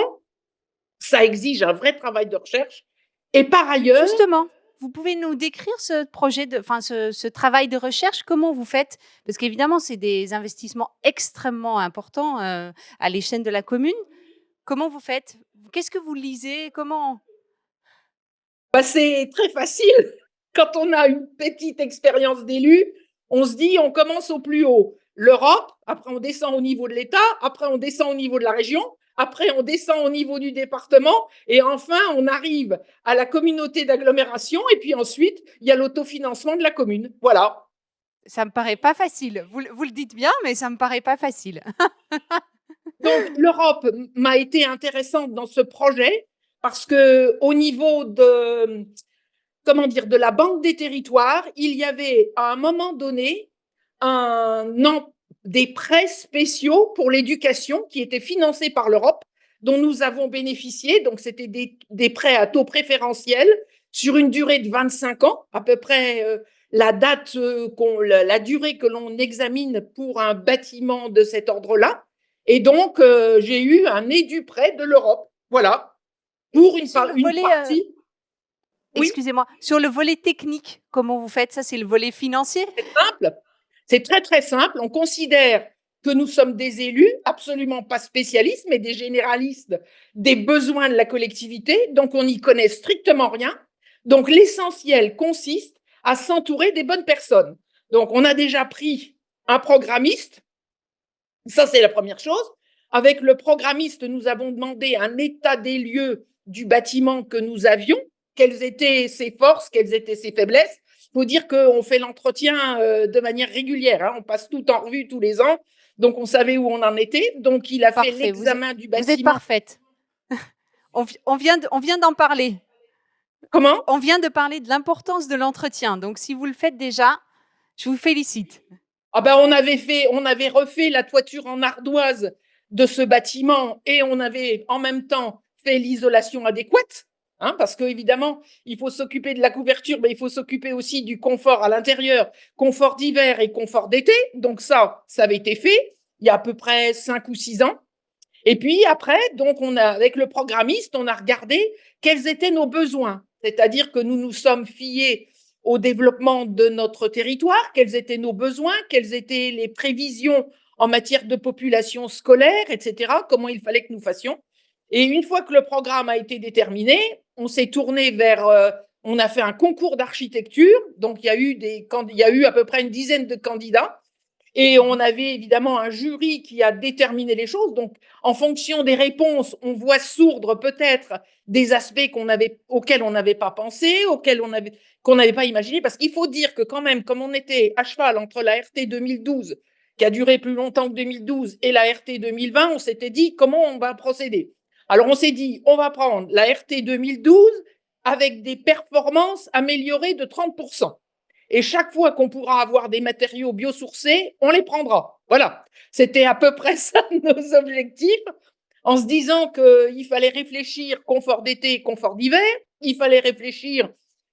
Ça exige un vrai travail de recherche. Et par ailleurs… Justement, vous pouvez nous décrire ce projet, ce travail de recherche? Comment vous faites? Parce qu'évidemment, c'est des investissements extrêmement importants à l'échelle de la commune. Comment vous faites? Qu'est-ce que vous lisez? Comment? C'est très facile. Quand on a une petite expérience d'élu, on se dit on commence au plus haut. L'Europe, après on descend au niveau de l'État, après on descend au niveau de la région, après on descend au niveau du département et enfin on arrive à la communauté d'agglomération et puis ensuite il y a l'autofinancement de la commune. Voilà. Ça me paraît pas facile. Vous le dites bien, mais ça me paraît pas facile. Donc l'Europe m'a été intéressante dans ce projet parce que au niveau de la Banque des territoires, il y avait à un moment donné des prêts spéciaux pour l'éducation qui étaient financés par l'Europe, dont nous avons bénéficié. Donc, c'était des prêts à taux préférentiel sur une durée de 25 ans, à peu près la durée que l'on examine pour un bâtiment de cet ordre-là. Et donc, j'ai eu un édu-prêt de l'Europe. Voilà. Pour une partie. Oui. Excusez-moi, sur le volet technique, comment vous faites? Ça, c'est le volet financier? C'est simple, c'est très très simple. On considère que nous sommes des élus, absolument pas spécialistes, mais des généralistes des besoins de la collectivité, donc on n'y connaît strictement rien. Donc l'essentiel consiste à s'entourer des bonnes personnes. Donc on a déjà pris un programmiste, ça c'est la première chose. Avec le programmiste, nous avons demandé un état des lieux du bâtiment que nous avions, quelles étaient ses forces, quelles étaient ses faiblesses. Il faut dire qu'on fait l'entretien de manière régulière. Hein. On passe tout en revue tous les ans. Donc, on savait où on en était. Donc, il a fait l'examen du bâtiment. Vous êtes parfaite. On vient d'en parler. Comment? On vient de parler de l'importance de l'entretien. Donc, si vous le faites déjà, je vous félicite. Ah ben, on avait refait la toiture en ardoise de ce bâtiment et on avait en même temps fait l'isolation adéquate, hein, parce que évidemment, il faut s'occuper de la couverture, mais il faut s'occuper aussi du confort à l'intérieur, confort d'hiver et confort d'été. Donc ça avait été fait il y a à peu près 5 ou 6 ans. Et puis après, donc avec le programmiste, on a regardé quels étaient nos besoins. C'est-à-dire que nous nous sommes fiés au développement de notre territoire, quels étaient nos besoins, quelles étaient les prévisions en matière de population scolaire, etc., comment il fallait que nous fassions. Et une fois que le programme a été déterminé, on s'est tourné on a fait un concours d'architecture, donc il y a eu à peu près une dizaine de candidats, et on avait évidemment un jury qui a déterminé les choses. Donc, en fonction des réponses, on voit sourdre peut-être des aspects auxquels on n'avait pas pensé, qu'on n'avait pas imaginé. Parce qu'il faut dire que quand même, comme on était à cheval entre la RT 2012, qui a duré plus longtemps que 2012, et la RT 2020, on s'était dit comment on va procéder. Alors, on s'est dit, on va prendre la RT 2012 avec des performances améliorées de 30%. Et chaque fois qu'on pourra avoir des matériaux biosourcés, on les prendra. Voilà. C'était à peu près ça nos objectifs, en se disant qu'il fallait réfléchir confort d'été, confort d'hiver, il fallait réfléchir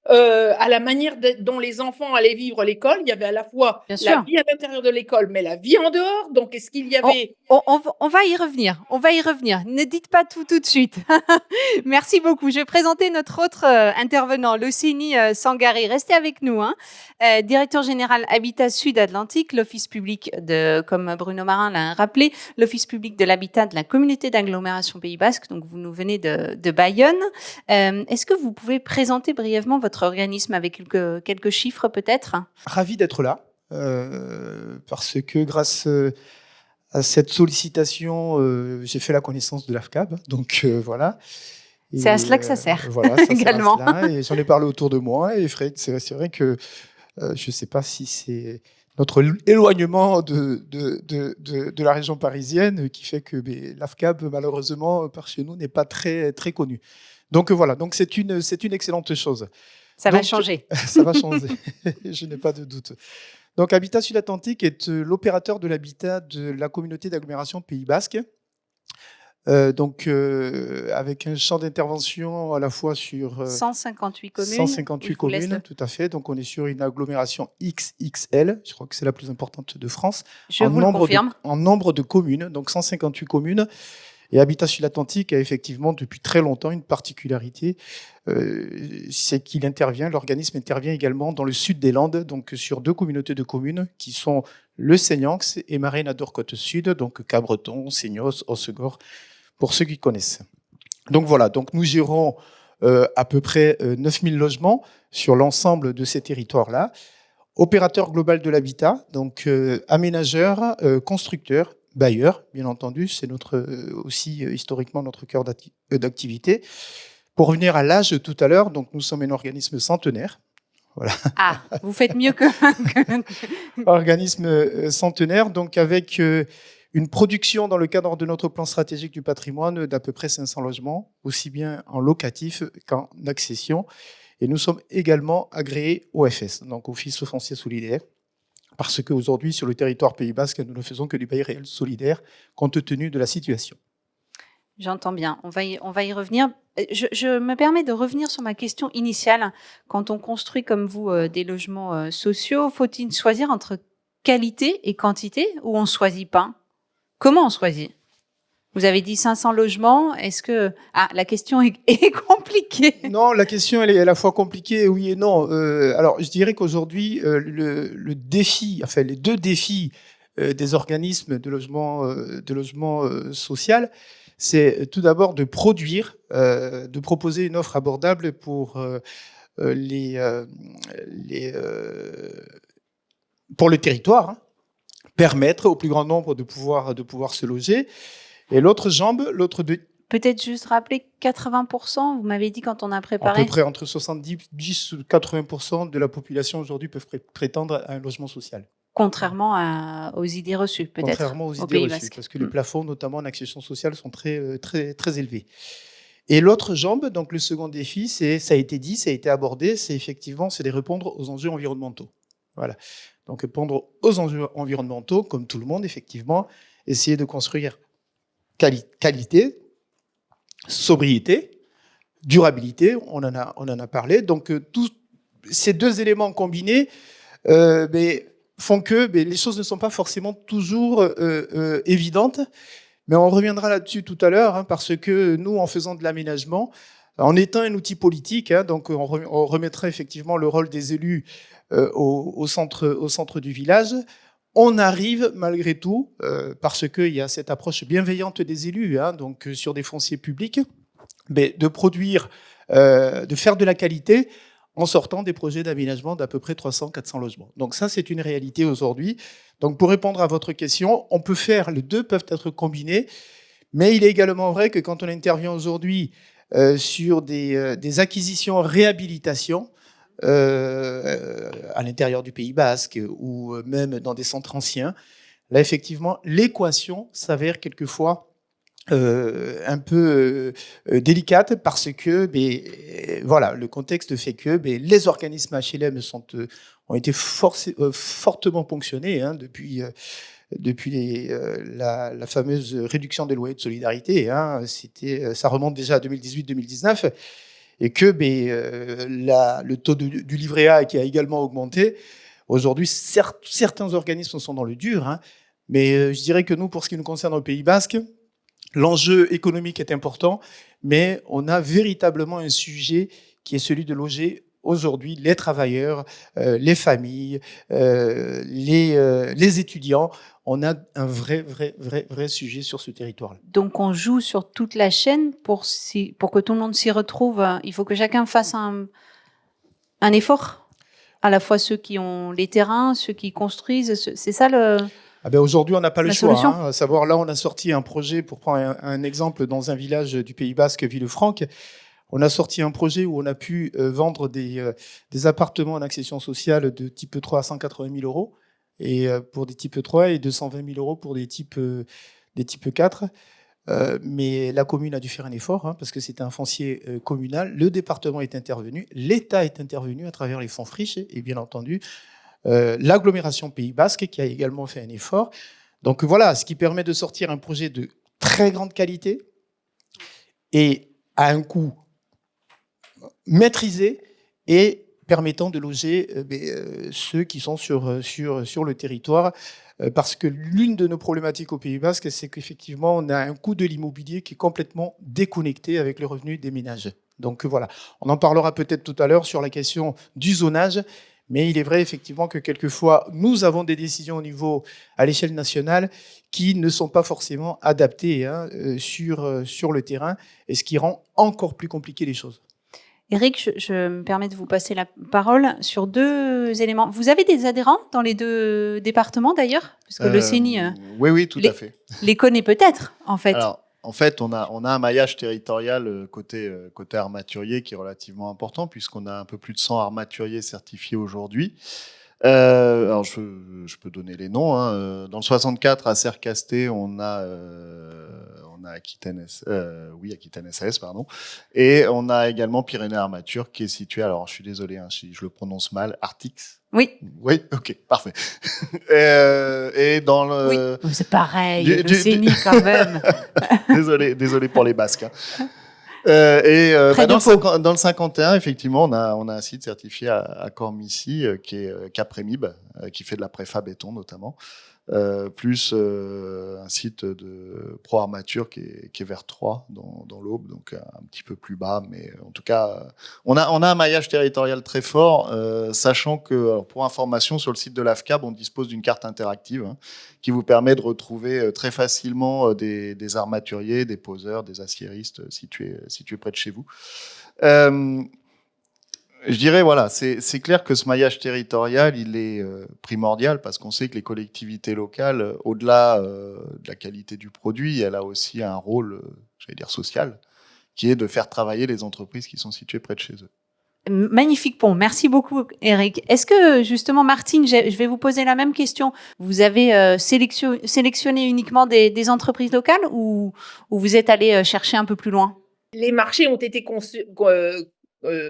à la manière dont les enfants allaient vivre l'école. Il y avait à la fois Bien la sûr. vie à l'intérieur de l'école, mais la vie en dehors. Donc, est-ce qu'il y On, avait... on va y revenir. On va y revenir. Ne dites pas tout de suite. Merci beaucoup. Je vais présenter notre autre intervenant, Locini Sangari. Restez avec nous. Hein. Directeur général Habitat Sud-Atlantique, l'Office public comme Bruno Marin l'a rappelé, l'Office public de l'habitat de la communauté d'agglomération Pays Basque. Donc, vous nous venez de Bayonne. Est-ce que vous pouvez présenter brièvement votre organisme avec quelques chiffres peut-être? Ravi d'être là, parce que grâce à cette sollicitation, j'ai fait la connaissance de l'AFCAB. Donc voilà. C'est à cela que ça sert. Voilà, ça également. sert à cela, et j'en ai parlé autour de moi. Et c'est vrai que je ne sais pas si c'est notre éloignement de la région parisienne qui fait que l'AFCAB, malheureusement, par chez nous, n'est pas très, très connu. Donc voilà, donc c'est une excellente chose. Ça va changer. Ça va changer, je n'ai pas de doute. Donc Habitat Sud-Atlantique est l'opérateur de l'habitat de la communauté d'agglomération Pays Basque. Avec un champ d'intervention à la fois sur 158 communes. 158 communes, tout à fait. Donc on est sur une agglomération XXL, je crois que c'est la plus importante de France. Je vous le confirme. En nombre de communes, donc 158 communes. Et Habitat Sud-Atlantique a effectivement depuis très longtemps une particularité, c'est qu'il intervient, l'organisme intervient également dans le sud des Landes, donc sur 2 communautés de communes qui sont le Seignax et Marais-Nador-Côte-Sud, donc Cabreton, Seignos, Hossegor, pour ceux qui connaissent. Donc voilà, donc nous gérons à peu près 9000 logements sur l'ensemble de ces territoires-là. Opérateur global de l'habitat, donc aménageur, constructeur, bailleurs, bien entendu, c'est aussi historiquement notre cœur d'activité. Pour revenir à l'âge tout à l'heure, donc nous sommes un organisme centenaire. Voilà. Ah, vous faites mieux que... Organisme centenaire, donc avec une production dans le cadre de notre plan stratégique du patrimoine d'à peu près 500 logements, aussi bien en locatif qu'en accession. Et nous sommes également agréés OFS, donc Office foncier solidaire. Parce qu'aujourd'hui, sur le territoire Pays Basque, nous ne faisons que du bail réel solidaire, compte tenu de la situation. J'entends bien, on va y revenir. Je me permets de revenir sur ma question initiale. Quand on construit comme vous des logements sociaux, faut-il choisir entre qualité et quantité ou on ne choisit pas? Comment on choisit? Vous avez dit 500 logements, est-ce que... Ah, la question est compliquée. Non, la question, elle est à la fois compliquée, oui et non. Alors, je dirais qu'aujourd'hui, le défi, enfin, les 2 défis des organismes de logement social, c'est tout d'abord de produire, de proposer une offre abordable pour pour le territoire, hein, permettre au plus grand nombre de pouvoir se loger. Et l'autre jambe, Peut-être juste rappeler 80%, vous m'avez dit quand on a préparé. À peu près entre 70 et 80% de la population aujourd'hui peuvent prétendre à un logement social. Contrairement aux idées reçues, peut-être. Contrairement aux idées reçues, parce que les plafonds, notamment en accession sociale, sont très, très, très élevés. Et l'autre jambe, donc le second défi, ça a été dit, ça a été abordé, c'est de répondre aux enjeux environnementaux. Voilà. Donc répondre aux enjeux environnementaux, comme tout le monde, effectivement, essayer de construire qualité, sobriété, durabilité, on en a parlé. Donc tous ces deux éléments combinés font que les choses ne sont pas forcément toujours évidentes. Mais on reviendra là-dessus tout à l'heure, parce que nous, en faisant de l'aménagement, en étant un outil politique, donc on remettra effectivement le rôle des élus au centre du village, on arrive malgré tout, parce qu'il y a cette approche bienveillante des élus, donc sur des fonciers publics, de produire, de faire de la qualité en sortant des projets d'aménagement d'à peu près 300-400 logements. Donc ça, c'est une réalité aujourd'hui. Donc pour répondre à votre question, les deux peuvent être combinés, mais il est également vrai que quand on intervient aujourd'hui sur des acquisitions réhabilitation à l'intérieur du Pays Basque ou même dans des centres anciens, là effectivement, l'équation s'avère quelquefois un peu délicate parce que voilà, le contexte fait que les organismes HLM ont été fortement ponctionnés depuis la fameuse réduction des loyers de solidarité. Ça remonte déjà à 2018-2019 et que le taux du livret A qui a également augmenté. Aujourd'hui, certains organismes sont dans le dur, mais je dirais que nous, pour ce qui nous concerne au Pays Basque, l'enjeu économique est important, mais on a véritablement un sujet qui est celui de loger aujourd'hui les travailleurs, les familles, les étudiants. On a un vrai sujet sur ce territoire-là. Donc on joue sur toute la chaîne pour que tout le monde s'y retrouve. Il faut que chacun fasse un effort, à la fois ceux qui ont les terrains, ceux qui construisent. C'est ça le... Aujourd'hui, on n'a pas le choix. Solution. À savoir, là, on a sorti un projet, pour prendre un exemple, dans un village du Pays Basque, Villefranche. On a sorti un projet où on a pu vendre des appartements en accession sociale de type 3 à 180 000 euros et pour des types 3 et 220 000 euros pour des types 4. Mais la commune a dû faire un effort parce que c'était un foncier communal. Le département est intervenu, l'État est intervenu à travers les fonds friches et bien entendu, l'agglomération Pays Basque qui a également fait un effort. Donc voilà, ce qui permet de sortir un projet de très grande qualité et à un coût maîtrisé et permettant de loger ceux qui sont sur le territoire. Parce que l'une de nos problématiques au Pays Basque, c'est qu'effectivement, on a un coût de l'immobilier qui est complètement déconnecté avec le revenu des ménages. Donc voilà, on en parlera peut-être tout à l'heure sur la question du zonage. Mais il est vrai effectivement que quelquefois, nous avons des décisions à l'échelle nationale qui ne sont pas forcément adaptées sur le terrain, et ce qui rend encore plus compliqué les choses. Eric, je me permets de vous passer la parole sur deux éléments. Vous avez des adhérents dans les deux départements d'ailleurs? Parce que le CENI oui, tout à fait. Les connaît peut-être, en fait. Alors, en fait, on a un maillage territorial côté armaturier qui est relativement important, puisqu'on a un peu plus de 100 armaturiers certifiés aujourd'hui. Alors, je peux donner les noms. Dans le 64, à Sercasté, on a Aquitaine SAS, pardon. Et on a également Pyrénées Armature qui est situé, alors je suis désolé si je le prononce mal, Artix. Oui. Oui, ok, parfait. Et dans le... Oui, c'est pareil, le CENI quand même. désolé pour les Basques. Dans le 51, effectivement, on a un site certifié à Cormicy qui est Capremib, qui fait de la préfa béton notamment, plus un site de Pro Armature qui est vers 3 dans l'Aube, donc un petit peu plus bas, mais en tout cas, on a un maillage territorial très fort, sachant que, pour information, sur le site de l'AFCAB, on dispose d'une carte interactive qui vous permet de retrouver très facilement des armaturiers, des poseurs, des aciéristes situés près de chez vous. Je dirais, voilà, c'est clair que ce maillage territorial, il est primordial parce qu'on sait que les collectivités locales, au-delà de la qualité du produit, elle a aussi un rôle, social, qui est de faire travailler les entreprises qui sont situées près de chez eux. Magnifique pont. Merci beaucoup, Eric. Est-ce que, justement, Martine, je vais vous poser la même question. Vous avez sélectionné uniquement des entreprises locales ou vous êtes allé chercher un peu plus loin? les marchés ont été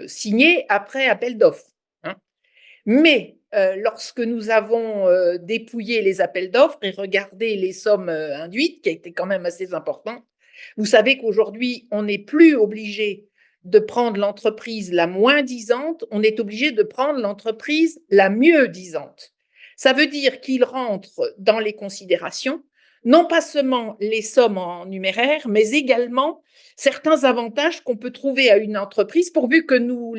signés après appel d'offres, hein. Mais lorsque nous avons dépouillé les appels d'offres et regardé les sommes induites, qui étaient quand même assez importantes, vous savez qu'aujourd'hui, on n'est plus obligé de prendre l'entreprise la moins disante, on est obligé de prendre l'entreprise la mieux disante. Ça veut dire qu'il rentre dans les considérations, non pas seulement les sommes en numéraire, mais également certains avantages qu'on peut trouver à une entreprise pourvu que nous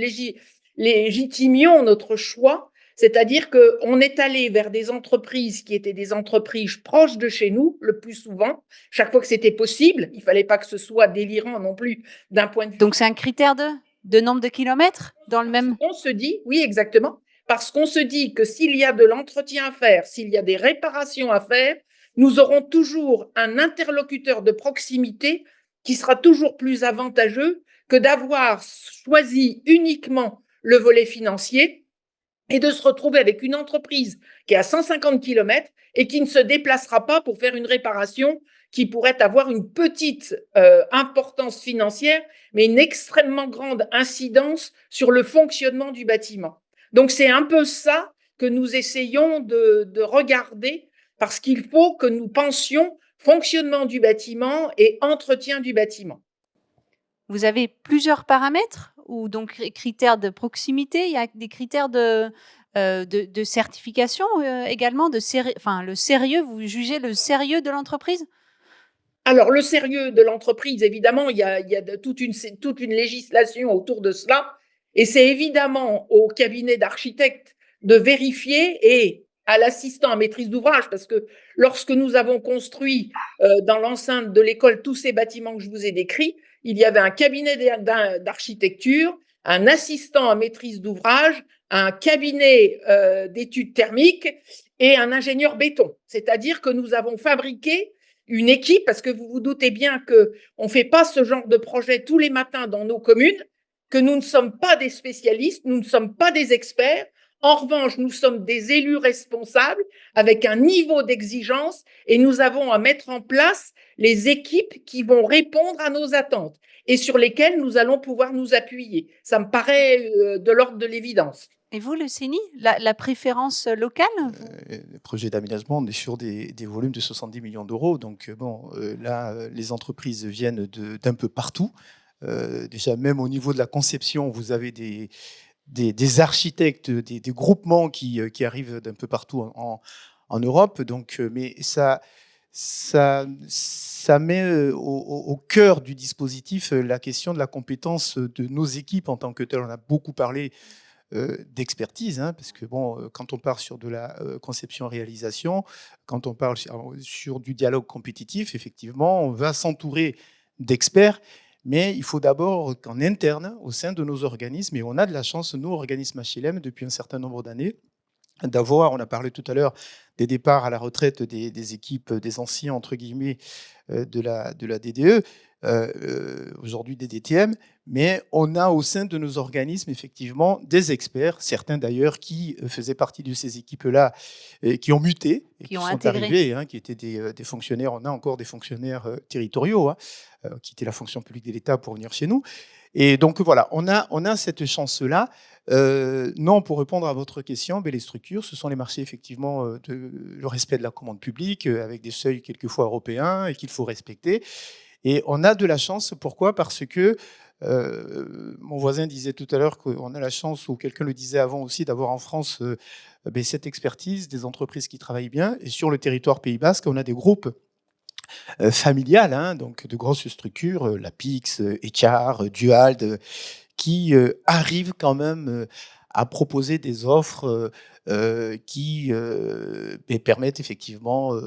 légitimions notre choix. C'est-à-dire qu'on est allé vers des entreprises qui étaient des entreprises proches de chez nous, le plus souvent, chaque fois que c'était possible. Il ne fallait pas que ce soit délirant non plus d'un point de vue. Donc, c'est un critère de nombre de kilomètres dans le même… On se dit, oui, exactement, parce qu'on se dit que s'il y a de l'entretien à faire, s'il y a des réparations à faire, nous aurons toujours un interlocuteur de proximité qui sera toujours plus avantageux que d'avoir choisi uniquement le volet financier et de se retrouver avec une entreprise qui est à 150 km et qui ne se déplacera pas pour faire une réparation qui pourrait avoir une petite importance financière, mais une extrêmement grande incidence sur le fonctionnement du bâtiment. Donc, c'est un peu ça que nous essayons de regarder, parce qu'il faut que nous pensions fonctionnement du bâtiment et entretien du bâtiment. Vous avez plusieurs paramètres ou donc critères de proximité? Il y a des critères de certification également, le sérieux, vous jugez le sérieux de l'entreprise? Alors, le sérieux de l'entreprise, évidemment, il y a toute une législation autour de cela. Et c'est évidemment au cabinet d'architectes de vérifier et à l'assistant à maîtrise d'ouvrage, parce que lorsque nous avons construit dans l'enceinte de l'école tous ces bâtiments que je vous ai décrits, il y avait un cabinet d'architecture, un assistant à maîtrise d'ouvrage, un cabinet d'études thermiques et un ingénieur béton. C'est-à-dire que nous avons fabriqué une équipe, parce que vous vous doutez bien qu'on ne fait pas ce genre de projet tous les matins dans nos communes, que nous ne sommes pas des spécialistes, nous ne sommes pas des experts. En revanche, nous sommes des élus responsables avec un niveau d'exigence et nous avons à mettre en place les équipes qui vont répondre à nos attentes et sur lesquelles nous allons pouvoir nous appuyer. Ça me paraît de l'ordre de l'évidence. Et vous, Lucini, la préférence locale? Le projet d'aménagement, on est sur des volumes de 70 millions d'euros. Donc, là, les entreprises viennent d'un peu partout. Déjà, même au niveau de la conception, vous avez des architectes, des groupements qui arrivent d'un peu partout en Europe. Donc, mais ça met au cœur du dispositif la question de la compétence de nos équipes en tant que telles. On a beaucoup parlé d'expertise, hein, parce que quand on part sur de la conception-réalisation, quand on parle sur du dialogue compétitif, effectivement, on va s'entourer d'experts, mais il faut d'abord qu'en interne, au sein de nos organismes, et on a de la chance, nous, organismes HLM, depuis un certain nombre d'années, d'avoir, on a parlé tout à l'heure des départs à la retraite des équipes, des anciens, entre guillemets, de la DDE, aujourd'hui des DTM, mais on a au sein de nos organismes effectivement des experts, certains d'ailleurs qui faisaient partie de ces équipes-là, qui ont muté, et qui sont intégré. arrivés, hein, qui étaient des fonctionnaires, on a encore des fonctionnaires territoriaux, hein, qui étaient la fonction publique de l'État pour venir chez nous. Et donc voilà, on a cette chance-là. Non, pour répondre à votre question, les structures, ce sont les marchés effectivement le respect de la commande publique, avec des seuils quelquefois européens et qu'il faut respecter. Et on a de la chance, pourquoi? Parce que mon voisin disait tout à l'heure qu'on a la chance, ou quelqu'un le disait avant aussi, d'avoir en France cette expertise, des entreprises qui travaillent bien. Et sur le territoire Pays Basque, on a des groupes familiales, hein, donc de grosses structures, la Pix, Echar, Duald, qui arrivent quand même à proposer des offres qui permettent effectivement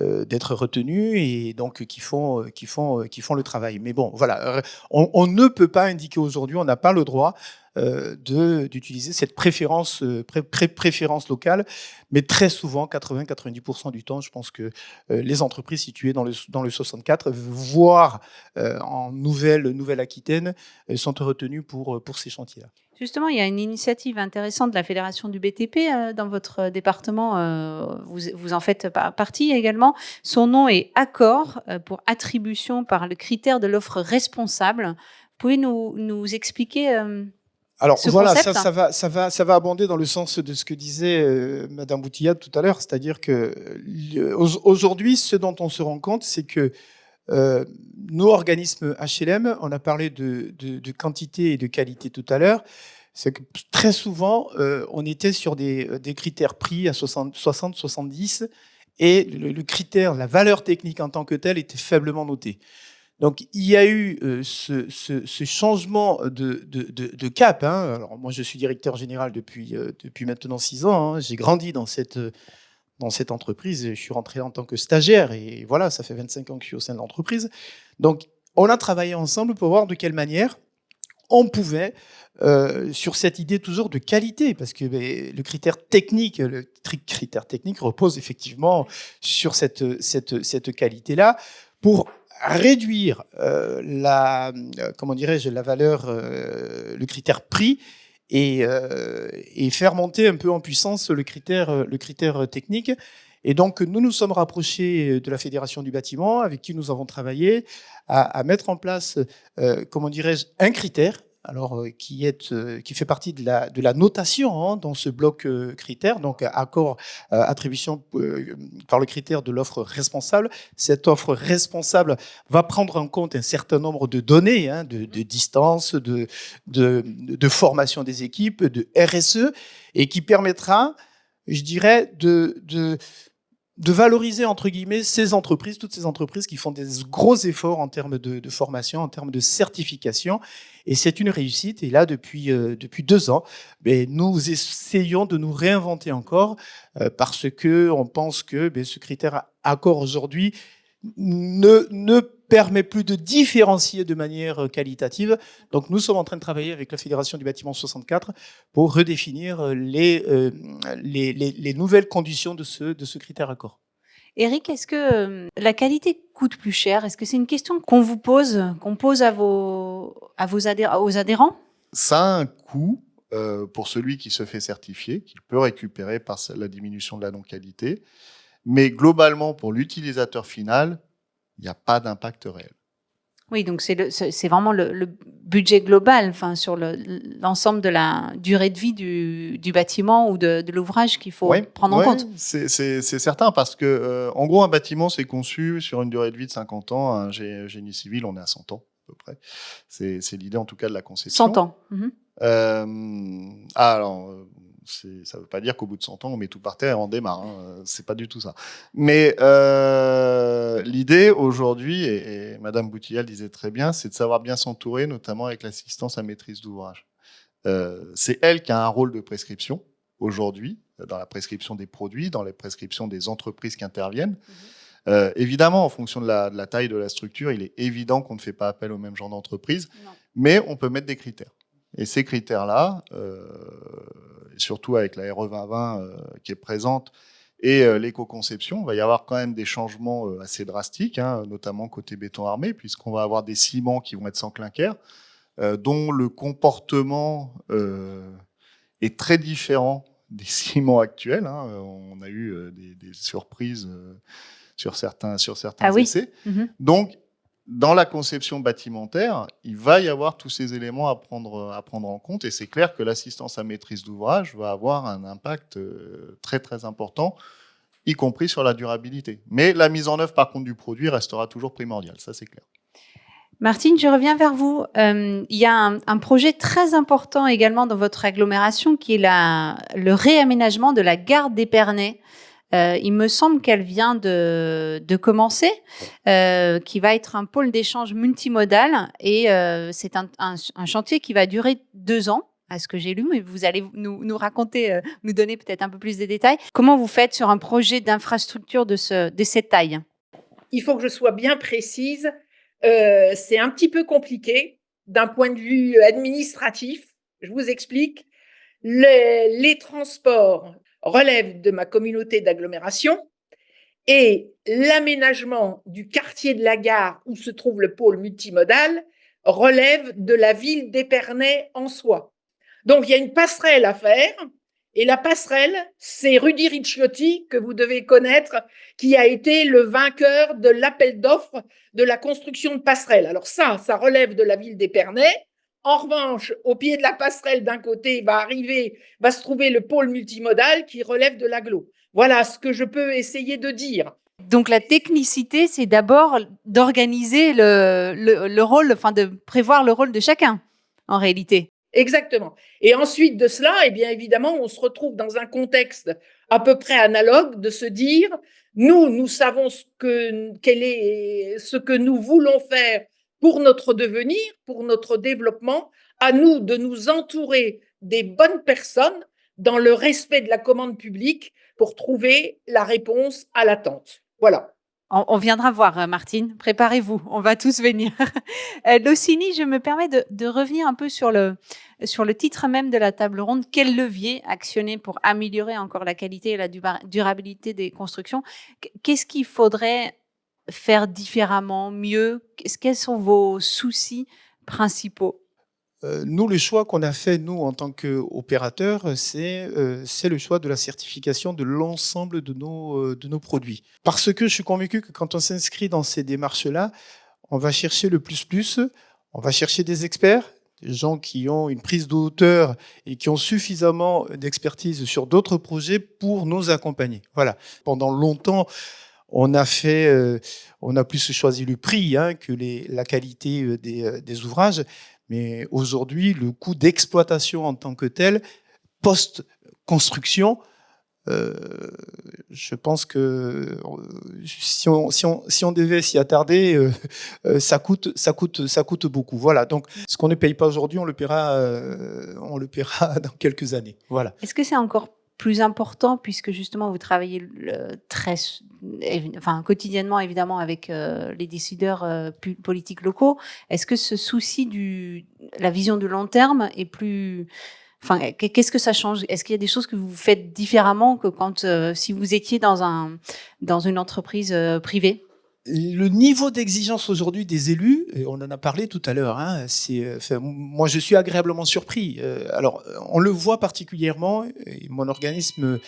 d'être retenus et donc qui font le travail. Mais bon, voilà, on ne peut pas indiquer aujourd'hui, on n'a pas le droit d'utiliser cette préférence locale, mais très souvent, 80-90% du temps, je pense que les entreprises situées dans le 64, voire en Nouvelle-Aquitaine, sont retenues pour ces chantiers-là. Justement, il y a une initiative intéressante de la Fédération du BTP dans votre département. Vous en faites partie également. Son nom est Accord pour attribution par le critère de l'offre responsable. Vous pouvez nous expliquer Alors ce voilà, concept? ça va abonder dans le sens de ce que disait Madame Boutillade tout à l'heure, c'est-à-dire que aujourd'hui, ce dont on se rend compte, c'est que nos organismes HLM, on a parlé de quantité et de qualité tout à l'heure, c'est que très souvent, on était sur des critères prix à 60, 70, et le critère, la valeur technique en tant que telle, était faiblement notée. Donc, il y a eu ce changement de cap. Hein. Alors, moi, je suis directeur général depuis maintenant 6 ans. Hein. J'ai grandi dans cette entreprise. Je suis rentré en tant que stagiaire et voilà, ça fait 25 ans que je suis au sein de l'entreprise. Donc, on a travaillé ensemble pour voir de quelle manière on pouvait, sur cette idée toujours de qualité, parce que le critère technique repose effectivement sur cette qualité-là, pour réduire comment dirais-je, la valeur, le critère prix, et faire monter un peu en puissance le critère technique. Et donc, nous nous sommes rapprochés de la Fédération du bâtiment, avec qui nous avons travaillé à mettre en place, comment dirais-je, un critère, alors qui fait partie de la notation dans ce bloc critère, donc accord, attribution par le critère de l'offre responsable. Cette offre responsable va prendre en compte un certain nombre de données, de distance, de formation des équipes, de RSE, et qui permettra, je dirais, de valoriser, entre guillemets, toutes ces entreprises qui font des gros efforts en termes de formation, en termes de certification. Et c'est une réussite. Et là, depuis 2 ans, nous essayons de nous réinventer encore, parce qu'on pense que ce critère accord aujourd'hui ne permet plus de différencier de manière qualitative. Donc, nous sommes en train de travailler avec la Fédération du bâtiment 64 pour redéfinir les nouvelles conditions de ce critère accord. Éric, est-ce que la qualité coûte plus cher? Est-ce que c'est une question qu'on pose aux adhérents? Ça a un coût pour celui qui se fait certifier, qu'il peut récupérer par la diminution de la non-qualité. Mais globalement, pour l'utilisateur final, il n'y a pas d'impact réel. Oui, donc c'est vraiment le budget global, sur l'ensemble de la durée de vie du bâtiment ou de l'ouvrage qu'il faut prendre en compte. C'est certain, parce que, en gros, un bâtiment, c'est conçu sur une durée de vie de 50 ans. Un génie civil, on est à 100 ans, à peu près. C'est l'idée, en tout cas, de la conception. 100 ans. Alors, ça ne veut pas dire qu'au bout de 100 ans, on met tout par terre et on démarre. C'est pas du tout ça. Mais l'idée aujourd'hui, et Madame Boutillal disait très bien, c'est de savoir bien s'entourer, notamment avec l'assistance à maîtrise d'ouvrage. C'est elle qui a un rôle de prescription aujourd'hui, dans la prescription des produits, dans la prescription des entreprises qui interviennent. Évidemment, en fonction de la taille de la structure, il est évident qu'on ne fait pas appel au même genre d'entreprise, mais on peut mettre des critères. Et ces critères-là, surtout avec la RE 2020 qui est présente et l'éco-conception, il va y avoir quand même des changements assez drastiques, notamment côté béton armé, puisqu'on va avoir des ciments qui vont être sans clinker, dont le comportement est très différent des ciments actuels. On a eu des surprises sur certains essais. Donc, dans la conception bâtimentaire, il va y avoir tous ces éléments à prendre en compte, et c'est clair que l'assistance à maîtrise d'ouvrage va avoir un impact très très important, y compris sur la durabilité. Mais la mise en œuvre, par contre, du produit restera toujours primordiale, ça c'est clair. Martine, je reviens vers vous. Il y a un projet très important également dans votre agglomération qui est le réaménagement de la gare d'Épernay. Il me semble qu'elle vient de commencer, qui va être un pôle d'échange multimodal, et c'est un chantier qui va durer 2 ans, à ce que j'ai lu, mais vous allez nous raconter, nous donner peut-être un peu plus de détails. Comment vous faites sur un projet d'infrastructure de cette taille? Il faut que je sois bien précise. C'est un petit peu compliqué d'un point de vue administratif. Je vous explique. Les transports relèvent de ma communauté d'agglomération, et l'aménagement du quartier de la gare où se trouve le pôle multimodal relève de la ville d'Épernay en soi. Donc, il y a une passerelle à faire. Et la passerelle, c'est Rudy Ricciotti, que vous devez connaître, qui a été le vainqueur de l'appel d'offres de la construction de passerelles. Alors ça relève de la ville d'Épernay. En revanche, au pied de la passerelle, d'un côté, va se trouver le pôle multimodal qui relève de l'agglo. Voilà ce que je peux essayer de dire. Donc la technicité, c'est d'abord d'organiser le rôle, enfin de prévoir le rôle de chacun, en réalité. Exactement. Et ensuite de cela, eh bien évidemment, on se retrouve dans un contexte à peu près analogue de se dire, nous savons ce que nous voulons faire pour notre devenir, pour notre développement. À nous de nous entourer des bonnes personnes dans le respect de la commande publique pour trouver la réponse à l'attente. Voilà. On viendra voir, Martine. Préparez-vous, on va tous venir. Laucini, je me permets de revenir un peu sur le titre même de la table ronde. Quel levier actionner pour améliorer encore la qualité et la durabilité des constructions? Qu'est-ce qu'il faudrait faire différemment, mieux? Quels sont vos soucis principaux? Nous, le choix qu'on a fait, nous, en tant qu'opérateurs, c'est le choix de la certification de l'ensemble de nos produits. Parce que je suis convaincu que quand on s'inscrit dans ces démarches-là, on va chercher le plus, on va chercher des experts, des gens qui ont une prise de hauteur et qui ont suffisamment d'expertise sur d'autres projets pour nous accompagner. Voilà. Pendant longtemps, on a plus choisi le prix que la qualité des ouvrages. Mais aujourd'hui, le coût d'exploitation en tant que tel, post-construction, je pense que si on devait s'y attarder, ça coûte beaucoup. Voilà. Donc, ce qu'on ne paye pas aujourd'hui, on le paiera dans quelques années. Voilà. Est-ce que c'est encore plus important puisque justement vous travaillez quotidiennement évidemment avec les décideurs politiques locaux? Est-ce que ce souci la vision de long terme est plus... Enfin, qu'est-ce que ça change? Est-ce qu'il y a des choses que vous faites différemment que si vous étiez dans une entreprise privée? Le niveau d'exigence aujourd'hui des élus, et on en a parlé tout à l'heure, moi je suis agréablement surpris. Alors, on le voit particulièrement, et mon organisme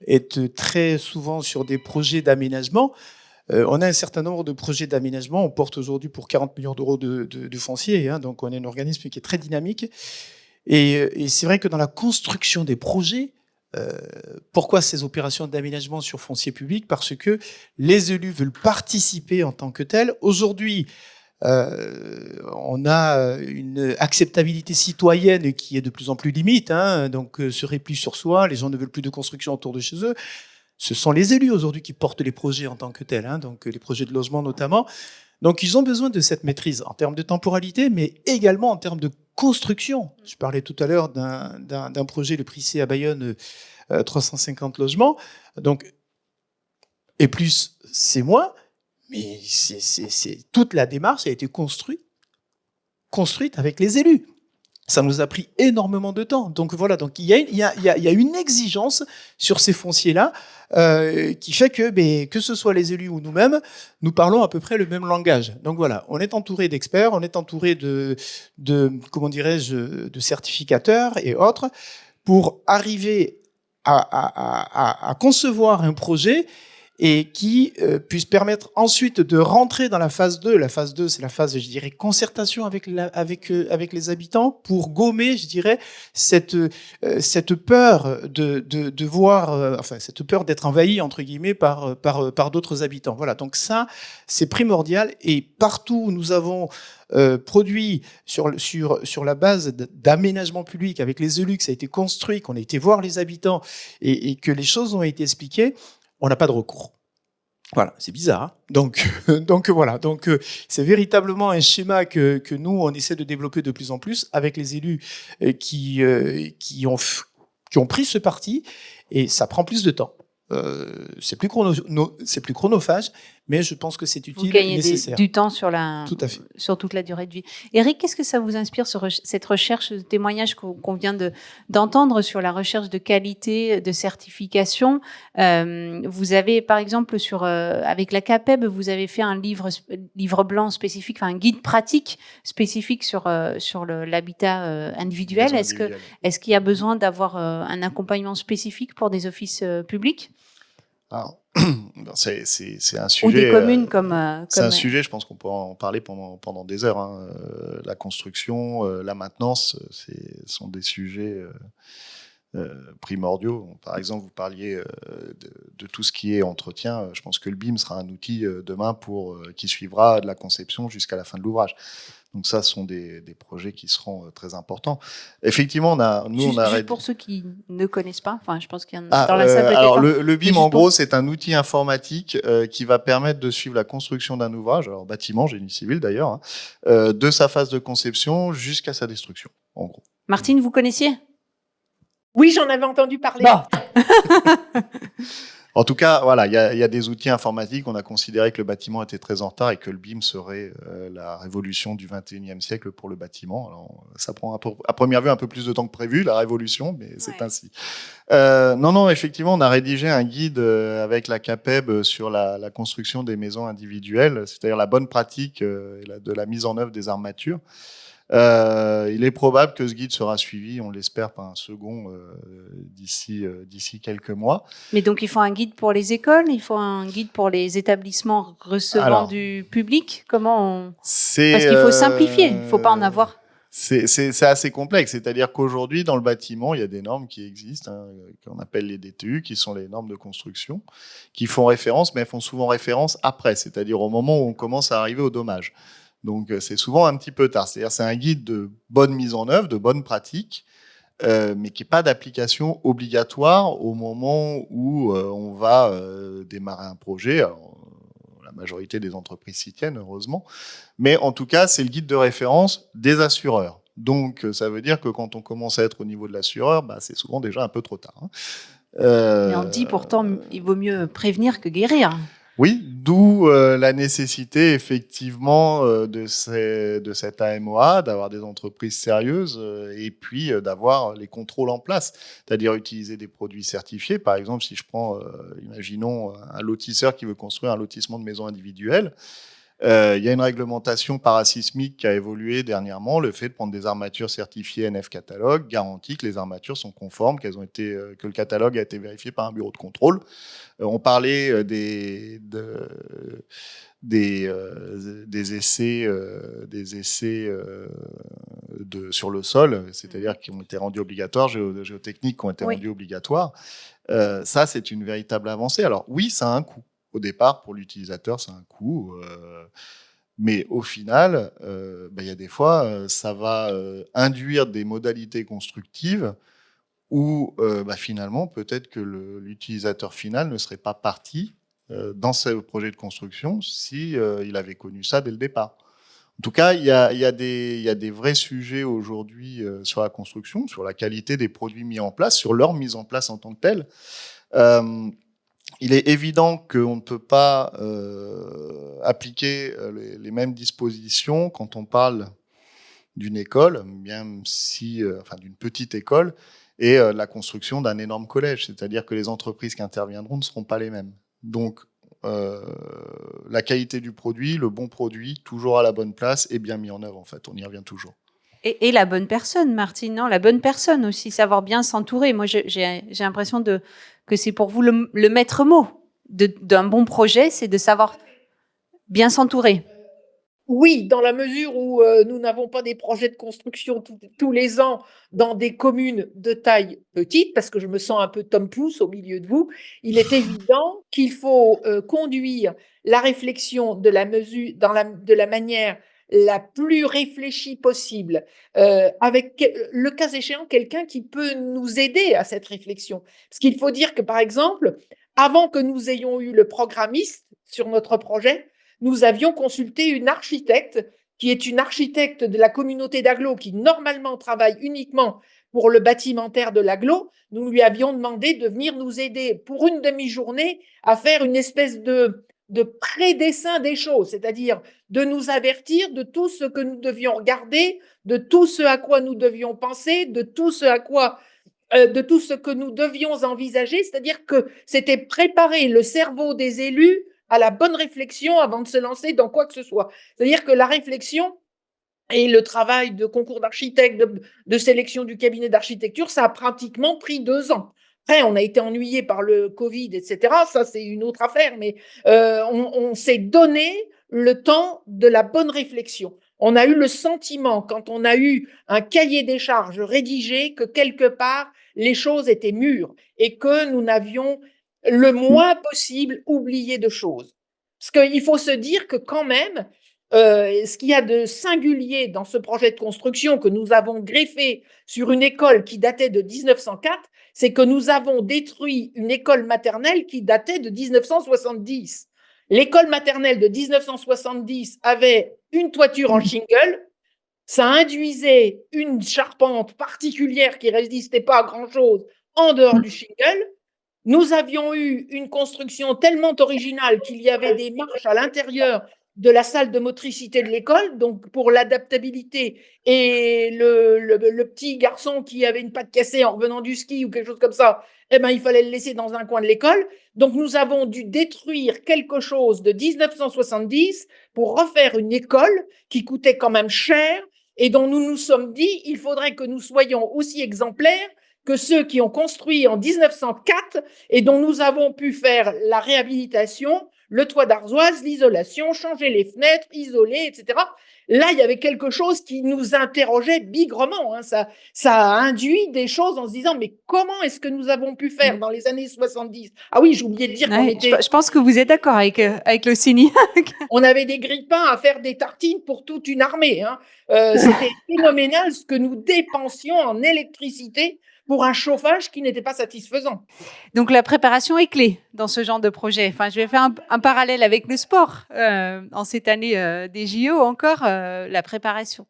est très souvent sur des projets d'aménagement. On a un certain nombre de projets d'aménagement, on porte aujourd'hui pour 40 millions d'euros de foncier, donc on est un organisme qui est très dynamique. Et c'est vrai que dans la construction des projets, pourquoi ces opérations d'aménagement sur foncier public? Parce que les élus veulent participer en tant que tels. Aujourd'hui, on a une acceptabilité citoyenne qui est de plus en plus limite, donc se replie sur soi, les gens ne veulent plus de construction autour de chez eux. Ce sont les élus aujourd'hui qui portent les projets en tant que tels, donc les projets de logement notamment. Donc ils ont besoin de cette maîtrise en termes de temporalité, mais également en termes de construction. Je parlais tout à l'heure d'un projet, le Prissé à Bayonne, 350 logements. Donc, et plus, c'est moins, mais toute la démarche a été construite avec les élus. Ça nous a pris énormément de temps. Donc voilà, donc il y a une exigence sur ces fonciers-là qui fait que ce soit les élus ou nous-mêmes, nous parlons à peu près le même langage. Donc voilà, on est entouré d'experts, on est entouré de certificateurs et autres pour arriver à concevoir un projet et qui puisse permettre ensuite de rentrer dans la phase 2. La phase 2, c'est la phase, je dirais, concertation avec les habitants pour gommer, je dirais, cette peur de voir, cette peur d'être envahi, entre guillemets, par d'autres habitants. Voilà, donc ça, c'est primordial. Et partout où nous avons produit sur la base d'aménagement public avec les élus, que ça a été construit, qu'on a été voir les habitants et que les choses ont été expliquées, on n'a pas de recours. Voilà, c'est bizarre. Donc voilà. Donc c'est véritablement un schéma que nous on essaie de développer de plus en plus avec les élus qui ont pris ce parti, et ça prend plus de temps. C'est plus chronophage, mais je pense que c'est Vous utile et gagnez nécessaire. du temps Tout à fait. sur toute la durée de vie. Eric, qu'est-ce que ça vous inspire, cette recherche, ce témoignage qu'on vient d'entendre sur la recherche de qualité, de certification? Vous avez, par exemple, avec la CAPEB, vous avez fait un livre blanc spécifique, enfin un guide pratique spécifique sur l'habitat individuel. Maison Est-ce individuelle. qu'il y a besoin d'avoir un accompagnement spécifique pour des offices publics Alors, c'est un ou sujet. des communes C'est un sujet, je pense qu'on peut en parler pendant des heures, hein. La construction, la maintenance, sont des sujets primordiaux. Par exemple, vous parliez de tout ce qui est entretien. Je pense que le BIM sera un outil demain qui suivra de la conception jusqu'à la fin de l'ouvrage. Donc ça, ce sont des projets qui seront très importants. Effectivement, on a Juste pour ceux qui ne connaissent pas, enfin, je pense qu'il y en a dans la salle. alors, pas. le BIM, juste en pour- gros, c'est un outil informatique qui va permettre de suivre la construction d'un ouvrage, alors bâtiment, génie civil d'ailleurs, hein, de sa phase de conception jusqu'à sa destruction, en gros. Martine, vous connaissiez? Oui, j'en avais entendu parler. En tout cas, voilà, il y a des outils informatiques. On a considéré que le bâtiment était très en retard et que le BIM serait la révolution du 21e siècle pour le bâtiment. Alors, ça prend à première vue un peu plus de temps que prévu, la révolution, mais c'est ainsi. Non, effectivement, on a rédigé un guide avec la CAPEB sur la construction des maisons individuelles, c'est-à-dire la bonne pratique de la mise en œuvre des armatures. Il est probable que ce guide sera suivi, on l'espère, par un second d'ici quelques mois. Mais donc, il faut un guide pour les écoles, il faut un guide pour les établissements recevant du public. Parce qu'il faut simplifier, il ne faut pas en avoir. C'est assez complexe, c'est-à-dire qu'aujourd'hui, dans le bâtiment, il y a des normes qui existent, hein, qu'on appelle les DTU, qui sont les normes de construction, qui font référence, mais elles font souvent référence après, c'est-à-dire au moment où on commence à arriver au dommage. Donc, c'est souvent un petit peu tard. C'est-à-dire c'est un guide de bonne mise en œuvre, de bonne pratique, mais qui n'est pas d'application obligatoire au moment où on va démarrer un projet. Alors, la majorité des entreprises s'y tiennent, heureusement. Mais en tout cas, c'est le guide de référence des assureurs. Donc, ça veut dire que quand on commence à être au niveau de l'assureur, c'est souvent déjà un peu trop tard, hein. Mais on dit pourtant, il vaut mieux prévenir que guérir. Oui, d'où la nécessité effectivement de cette AMOA, d'avoir des entreprises sérieuses et puis d'avoir les contrôles en place, c'est-à-dire utiliser des produits certifiés. Par exemple, si je prends, imaginons, un lotisseur qui veut construire un lotissement de maisons individuelles, il y a une réglementation parasismique qui a évolué dernièrement. Le fait de prendre des armatures certifiées NF Catalogue garantit que les armatures sont conformes, que le catalogue a été vérifié par un bureau de contrôle. On parlait des essais, sur le sol, c'est-à-dire qui ont été rendus obligatoires, géotechniques qui ont été rendus obligatoires. Ça, c'est une véritable avancée. Alors oui, ça a un coût. Au départ, pour l'utilisateur, c'est un coût. Mais au final, y a des fois, ça va induire des modalités constructives où finalement, peut-être que l'utilisateur final ne serait pas parti dans ce projet de construction si il avait connu ça dès le départ. En tout cas, il y a des vrais sujets aujourd'hui sur la construction, sur la qualité des produits mis en place, sur leur mise en place en tant que telle. Il est évident qu'on ne peut pas appliquer les mêmes dispositions quand on parle d'une école, même si, d'une petite école, et la construction d'un énorme collège. C'est-à-dire que les entreprises qui interviendront ne seront pas les mêmes. Donc, la qualité du produit, le bon produit, toujours à la bonne place et bien mis en œuvre, en fait. On y revient toujours. Et la bonne personne, Martine, non, la bonne personne aussi, savoir bien s'entourer. Moi, j'ai l'impression que c'est pour vous le maître mot d'un bon projet, c'est de savoir bien s'entourer. Oui, dans la mesure où nous n'avons pas des projets de construction tous les ans dans des communes de taille petite, parce que je me sens un peu Tom Pouce au milieu de vous, il est évident qu'il faut conduire la réflexion de la manière la plus réfléchie possible, avec le cas échéant quelqu'un qui peut nous aider à cette réflexion. Parce qu'il faut dire que, par exemple, avant que nous ayons eu le programmiste sur notre projet, nous avions consulté une architecte qui est une architecte de la communauté d'agglo qui normalement travaille uniquement pour le bâtimentaire de l'agglo. Nous lui avions demandé de venir nous aider pour une demi-journée à faire une espèce de de prédessin des choses, c'est-à-dire de nous avertir de tout ce que nous devions regarder, de tout ce à quoi nous devions penser, de tout ce que nous devions envisager, c'est-à-dire que c'était préparer le cerveau des élus à la bonne réflexion avant de se lancer dans quoi que ce soit. C'est-à-dire que la réflexion et le travail de concours d'architecte, de sélection du cabinet d'architecture, ça a pratiquement pris 2 ans. Après, on a été ennuyé par le Covid, etc. Ça, c'est une autre affaire, mais on s'est donné le temps de la bonne réflexion. On a eu le sentiment, quand on a eu un cahier des charges rédigé, que quelque part, les choses étaient mûres et que nous n'avions le moins possible oublié de choses. Parce qu'il faut se dire que quand même, ce qu'il y a de singulier dans ce projet de construction que nous avons greffé sur une école qui datait de 1904, c'est que nous avons détruit une école maternelle qui datait de 1970. L'école maternelle de 1970 avait une toiture en shingle, ça induisait une charpente particulière qui ne résistait pas à grand-chose en dehors du shingle. Nous avions eu une construction tellement originale qu'il y avait des marches à l'intérieur de la salle de motricité de l'école, donc pour l'adaptabilité. Et le petit garçon qui avait une patte cassée en revenant du ski ou quelque chose comme ça, eh ben, il fallait le laisser dans un coin de l'école. Donc nous avons dû détruire quelque chose de 1970 pour refaire une école qui coûtait quand même cher et dont nous nous sommes dit, il faudrait que nous soyons aussi exemplaires que ceux qui ont construit en 1904 et dont nous avons pu faire la réhabilitation, le toit d'ardoise, l'isolation, changer les fenêtres, isoler, etc. Là, il y avait quelque chose qui nous interrogeait bigrement. Ça a induit des choses en se disant, mais comment est-ce que nous avons pu faire dans les années 70 ? Ah oui, j'ai oublié de dire qu'on était... Je pense que vous êtes d'accord avec le CINI. On avait des grille-pains à faire des tartines pour toute une armée. C'était phénoménal ce que nous dépensions en électricité pour un chauffage qui n'était pas satisfaisant. Donc la préparation est clé dans ce genre de projet. Enfin, je vais faire un parallèle avec le sport. En cette année des JO encore, la préparation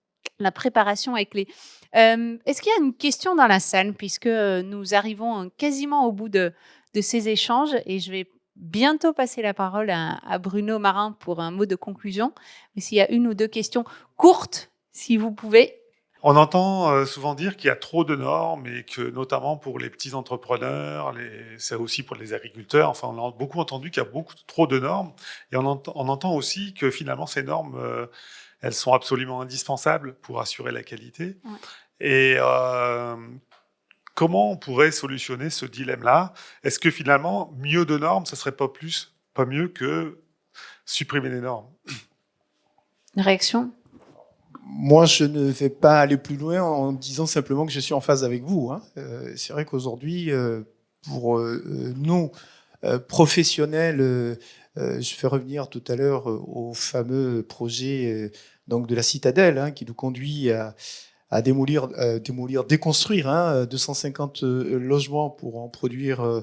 est clé. Est-ce qu'il y a une question dans la salle, puisque nous arrivons quasiment au bout de ces échanges, et je vais bientôt passer la parole à Bruno Marin pour un mot de conclusion. Mais s'il y a une ou deux questions courtes, si vous pouvez. On entend souvent dire qu'il y a trop de normes et que notamment pour les petits entrepreneurs, c'est aussi pour les agriculteurs, enfin on a beaucoup entendu qu'il y a trop de normes et on entend aussi que finalement ces normes, elles sont absolument indispensables pour assurer la qualité. Ouais. Et comment on pourrait solutionner ce dilemme-là ? Est-ce que finalement, mieux de normes, ça serait pas mieux que supprimer les normes ? Une réaction ? Moi, je ne vais pas aller plus loin en disant simplement que je suis en phase avec vous. C'est vrai qu'aujourd'hui, pour nous, professionnels, je fais revenir tout à l'heure au fameux projet donc de la Citadelle, qui nous conduit à déconstruire 250 logements pour en produire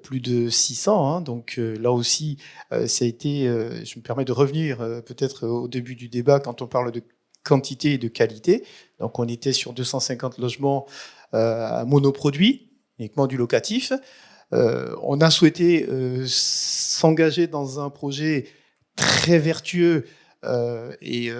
plus de 600. Donc là aussi, ça a été, je me permets de revenir peut-être au début du débat quand on parle de quantité et de qualité. Donc on était sur 250 logements monoproduits, uniquement du locatif. On a souhaité s'engager dans un projet très vertueux et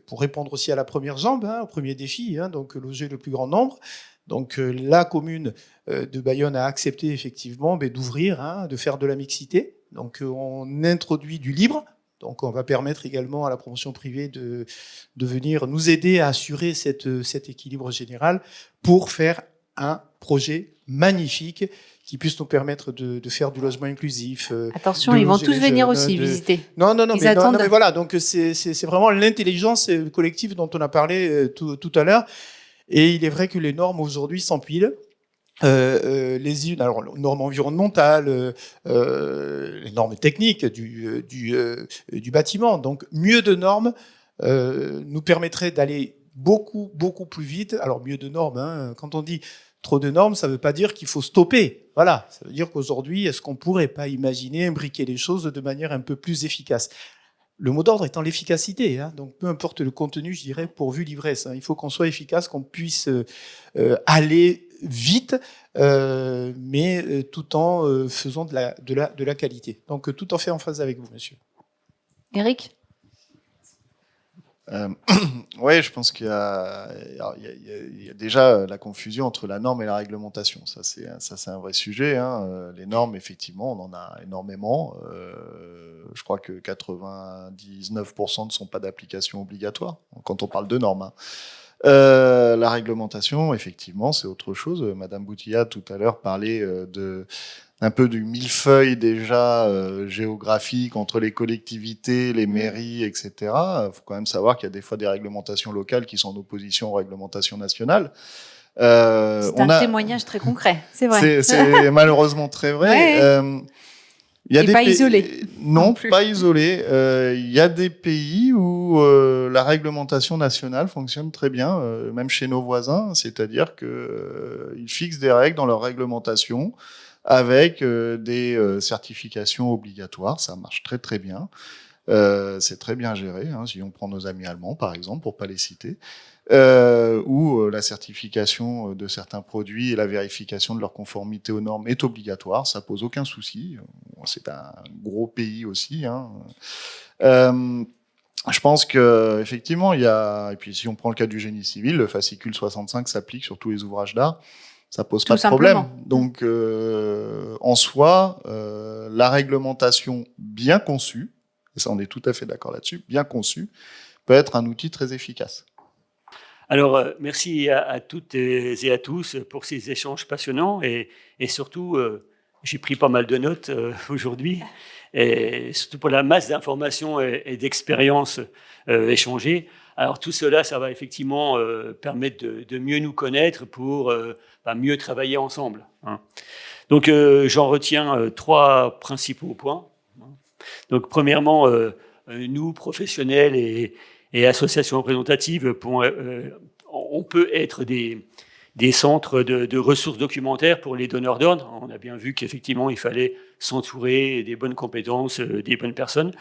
pour répondre aussi à la première jambe, au premier défi, donc loger le plus grand nombre. Donc la commune de Bayonne a accepté effectivement d'ouvrir, de faire de la mixité. Donc on introduit du libre. Donc on va permettre également à la promotion privée de venir nous aider à assurer cet équilibre général pour faire un projet magnifique qui puisse nous permettre de faire du logement inclusif. Attention, ils vont tous venir aussi visiter. Non, mais voilà, donc c'est vraiment l'intelligence collective dont on a parlé tout à l'heure. Et il est vrai que les normes aujourd'hui s'empilent. Les normes environnementales, les normes techniques du bâtiment. Donc, mieux de normes nous permettrait d'aller beaucoup plus vite. Alors, mieux de normes, quand on dit trop de normes, ça ne veut pas dire qu'il faut stopper. Voilà, ça veut dire qu'aujourd'hui, est-ce qu'on ne pourrait pas imaginer imbriquer les choses de manière un peu plus efficace ? Le mot d'ordre étant l'efficacité, donc peu importe le contenu, je dirais, pourvu l'ivresse. Il faut qu'on soit efficace, qu'on puisse aller vite, mais tout en faisant de la qualité. Donc tout en fait en phase avec vous, monsieur. Eric ? Oui, je pense qu'il y a déjà la confusion entre la norme et la réglementation. Ça, c'est un vrai sujet. Hein. Les normes, effectivement, on en a énormément. Je crois que 99% ne sont pas d'application obligatoire, quand on parle de normes. Hein. La réglementation, effectivement, c'est autre chose. Madame Boutilla, tout à l'heure, parlait un peu du millefeuille déjà géographique entre les collectivités, les mairies, etc. Il faut quand même savoir qu'il y a des fois des réglementations locales qui sont en opposition aux réglementations nationales. C'est un témoignage très concret, c'est vrai. C'est malheureusement très vrai. Ouais. Et pas isolé. Non, pas isolé. Il y a des pays où la réglementation nationale fonctionne très bien, même chez nos voisins, c'est-à-dire qu'ils fixent des règles dans leur réglementation avec des certifications obligatoires. Ça marche très très bien. C'est très bien géré. Hein, si on prend nos amis allemands, par exemple, pour pas les citer, où la certification de certains produits et la vérification de leur conformité aux normes est obligatoire. Ça pose aucun souci. C'est un gros pays aussi. Hein. Je pense que effectivement, il y a. Et puis, si on prend le cas du génie civil, le fascicule 65 s'applique sur tous les ouvrages d'art. Ça pose pas de problème. Donc, en soi, la réglementation bien conçue, et ça on est tout à fait d'accord là-dessus, bien conçue, peut être un outil très efficace. Alors, merci à toutes et à tous pour ces échanges passionnants et surtout, j'ai pris pas mal de notes aujourd'hui, et surtout pour la masse d'informations et d'expériences échangées. Alors tout cela, ça va effectivement permettre de mieux nous connaître pour mieux travailler ensemble. Hein. Donc j'en retiens 3 principaux points. Donc premièrement, nous, professionnels et associations représentatives, on peut être des centres de ressources documentaires pour les donneurs d'ordre. On a bien vu qu'effectivement, il fallait s'entourer des bonnes compétences, des bonnes personnes.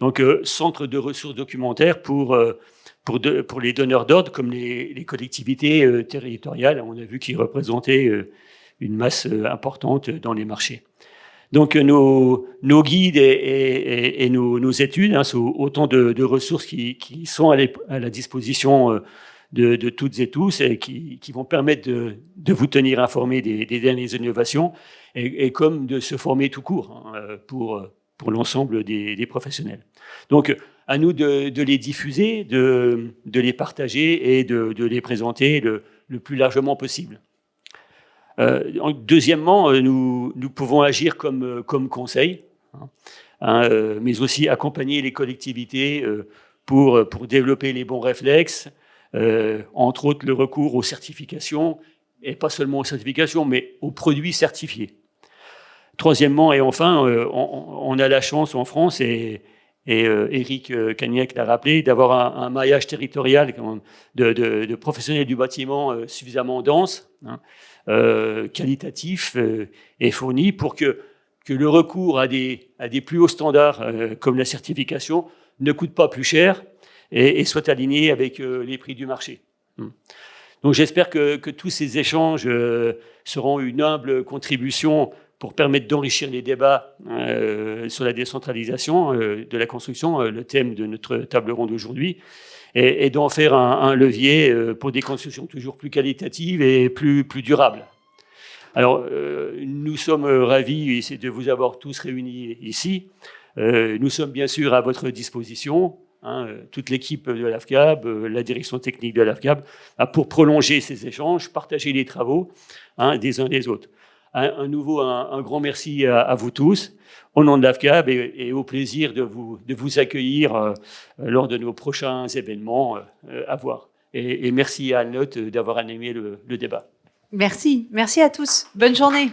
Donc centre de ressources documentaires pour les donneurs d'ordre, comme les collectivités territoriales, on a vu qu'ils représentaient une masse importante dans les marchés. Donc nos guides et nos études sont autant de ressources qui sont à la disposition de toutes et tous et qui vont permettre de vous tenir informés des dernières innovations et comme de se former tout court pour l'ensemble des professionnels. Donc, à nous de les diffuser, de les partager et de les présenter le plus largement possible. Deuxièmement, nous pouvons agir comme conseil, mais aussi accompagner les collectivités pour développer les bons réflexes, entre autres le recours aux certifications, et pas seulement aux certifications, mais aux produits certifiés. Troisièmement et enfin, on a la chance en France, et Éric Cagnac l'a rappelé, d'avoir un maillage territorial de professionnels du bâtiment suffisamment dense, qualitatif et fourni pour que le recours à des plus hauts standards comme la certification ne coûte pas plus cher et soit aligné avec les prix du marché. Donc j'espère que tous ces échanges seront une humble contribution pour permettre d'enrichir les débats sur la décentralisation de la construction, le thème de notre table ronde d'aujourd'hui, et d'en faire un levier pour des constructions toujours plus qualitatives et plus durables. Alors, nous sommes ravis de vous avoir tous réunis ici. Nous sommes bien sûr à votre disposition, toute l'équipe de l'AFCAB, la direction technique de l'AFCAB, pour prolonger ces échanges, partager les travaux des uns des autres. Un grand merci à vous tous, au nom de l'AFCAB, et au plaisir de vous accueillir lors de nos prochains événements à voir. Et merci à Anne-Lotte d'avoir animé le débat. Merci à tous. Bonne journée.